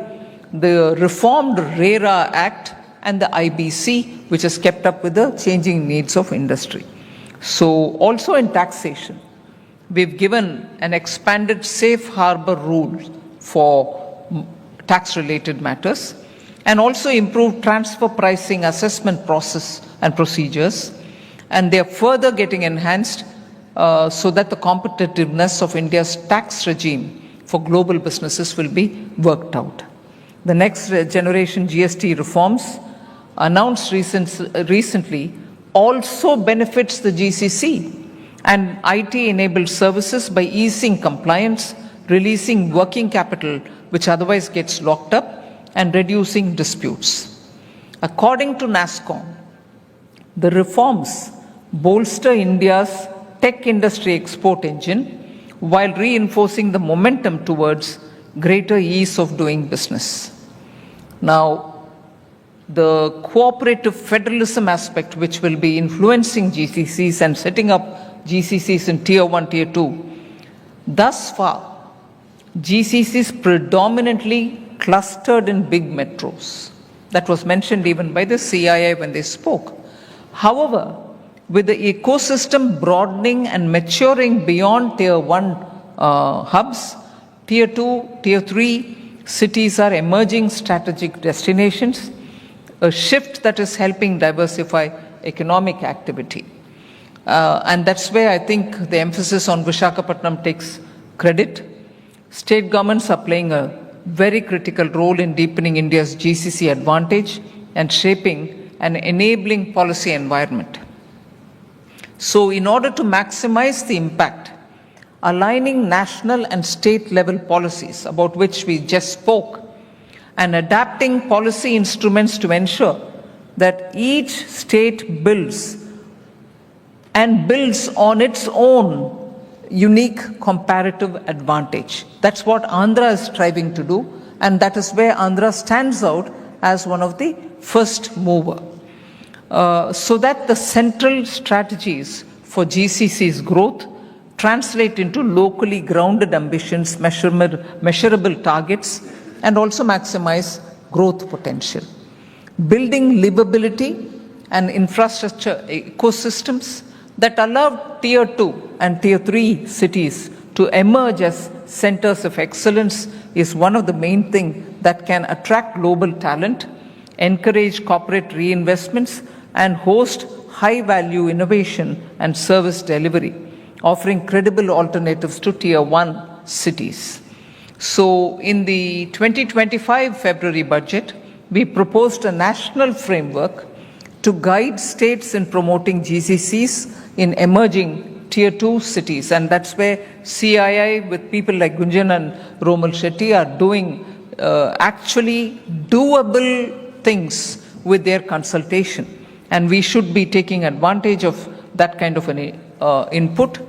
the reformed RERA Act, and the IBC, which has kept up with the changing needs of industry. So also in taxation, we've given an expanded safe harbor rule for tax-related matters, and also improved transfer pricing assessment process and procedures, and they are further getting enhanced so that the competitiveness of India's tax regime for global businesses will be worked out. The next generation GST reforms announced recently also benefits the GCC and IT-enabled services by easing compliance, releasing working capital which otherwise gets locked up, and reducing disputes. According to NASSCOM, the reforms bolster India's tech industry export engine while reinforcing the momentum towards greater ease of doing business. Now, the cooperative federalism aspect, which will be influencing GCCs and setting up GCCs in Tier 1, Tier 2, thus far, GCCs predominantly clustered in big metros. That was mentioned even by the CII when they spoke. However, with the ecosystem broadening and maturing beyond Tier 1 hubs, Tier 2, Tier 3 cities are emerging strategic destinations, a shift that is helping diversify economic activity. And that's where I think the emphasis on Visakhapatnam takes credit. State governments are playing a very critical role in deepening India's GCC advantage and shaping an enabling policy environment. So in order to maximize the impact, aligning national and state level policies about which we just spoke, and adapting policy instruments to ensure that each state builds on its own unique comparative advantage. That's what Andhra is striving to do, and that is where Andhra stands out as one of the first mover. So that the central strategies for GCC's growth translate into locally grounded ambitions, measurable targets, and also maximize growth potential. Building livability and infrastructure ecosystems that allow Tier 2 and Tier 3 cities to emerge as centers of excellence is one of the main things that can attract global talent, encourage corporate reinvestments, and host high-value innovation and service delivery, offering credible alternatives to Tier 1 cities. So in the 2025 February budget, we proposed a national framework to guide states in promoting GCCs in emerging Tier 2 cities. And that's where CII, with people like Gunjan and Romal Shetty, are doing actually doable things with their consultation. And we should be taking advantage of that kind of an input.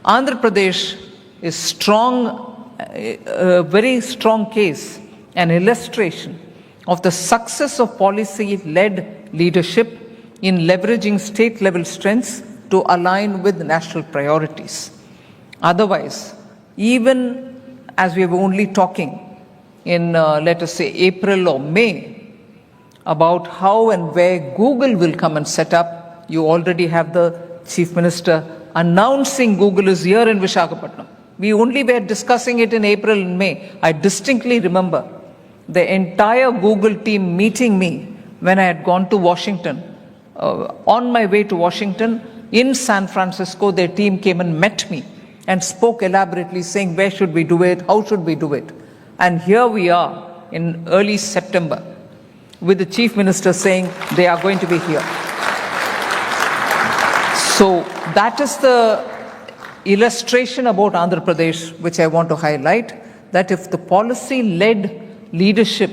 Andhra Pradesh is strong, a very strong case, an illustration of the success of policy-led leadership in leveraging state-level strengths to align with national priorities. Otherwise, even as we were only talking in, let us say, April or May, about how and where Google will come and set up, you already have the Chief Minister announcing Google is here in Visakhapatnam. We only were discussing it in April and May. I distinctly remember the entire Google team meeting me when I had gone to Washington. On my way to Washington, in San Francisco, their team came and met me and spoke elaborately, saying, where should we do it? How should we do it? And here we are in early September with the Chief Minister saying they are going to be here. So that is the illustration about Andhra Pradesh, which I want to highlight, that if the policy-led leadership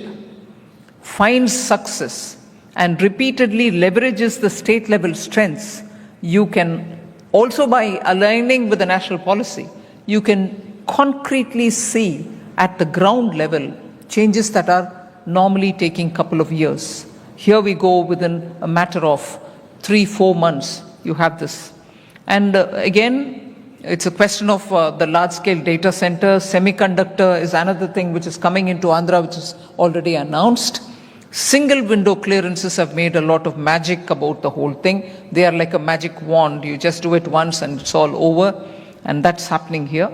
finds success and repeatedly leverages the state-level strengths, you can also, by aligning with the national policy, you can concretely see at the ground level changes that are normally taking a couple of years. Here we go within a matter of 3-4 months, you have this. And again, it's a question of the large-scale data center. Semiconductor is another thing which is coming into Andhra, which is already announced. Single window clearances have made a lot of magic about the whole thing. They are like a magic wand. You just do it once and it's all over. And that's happening here.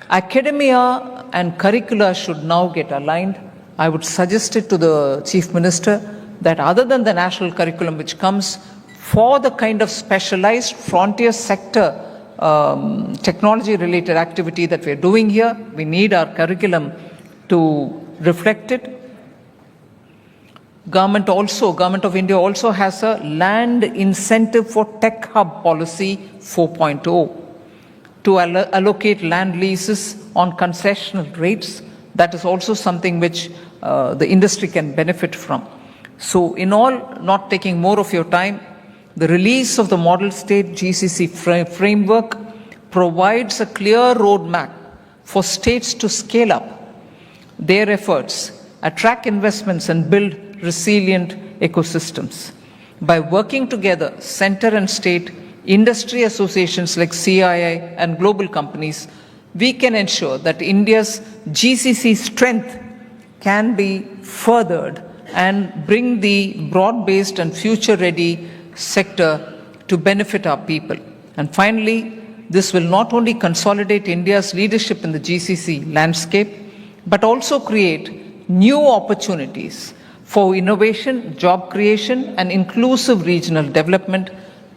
Academia and curricula should now get aligned. I would suggest it to the Chief Minister that other than the national curriculum which comes for the kind of specialized frontier sector technology related activity that we're doing here, we need our curriculum to reflect it. Government of India also has a land incentive for tech hub policy 4.0 to allocate land leases on concessional rates. That is also something which the industry can benefit from. So in all, not taking more of your time, the release of the model state GCC framework provides a clear roadmap for states to scale up their efforts, attract investments and build resilient ecosystems. By working together, center and state, industry associations like CII and global companies, we can ensure that India's GCC strength can be furthered and bring the broad-based and future-ready sector to benefit our people. And finally, this will not only consolidate India's leadership in the GCC landscape, but also create new opportunities for innovation, job creation, and inclusive regional development,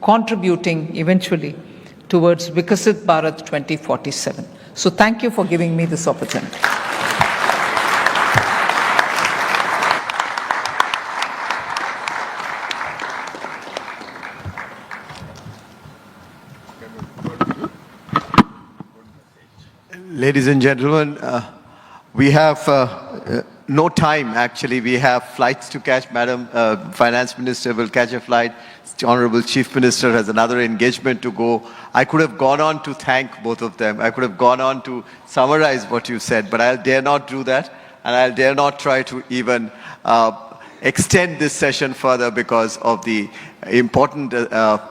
contributing eventually towards Vikasit Bharat 2047. So thank you for giving me this opportunity. Ladies and gentlemen, we have no time actually. We have flights to catch. Madam Finance Minister will catch a flight. Honorable Chief Minister has another engagement to go. I could have gone on to thank both of them. I could have gone on to summarize what you said, but I'll dare not do that. And I'll dare not try to even extend this session further because of the important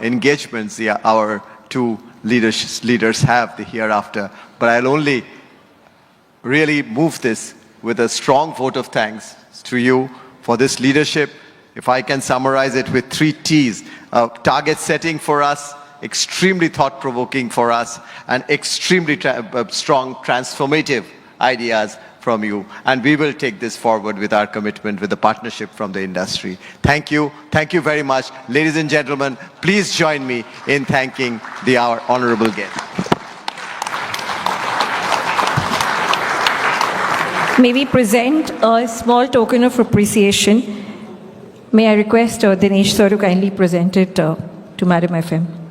engagements our two leaders have the hereafter. But I'll only really move this with a strong vote of thanks to you for this leadership. If I can summarize it with 3 T's, target setting for us, extremely thought-provoking for us, and extremely strong transformative ideas from you. And we will take this forward with our commitment, with the partnership from the industry. Thank you. Thank you very much. Ladies and gentlemen, please join me in thanking our honorable guest. May we present a small token of appreciation. May I request Dinesh sir to kindly present it to Madam FM.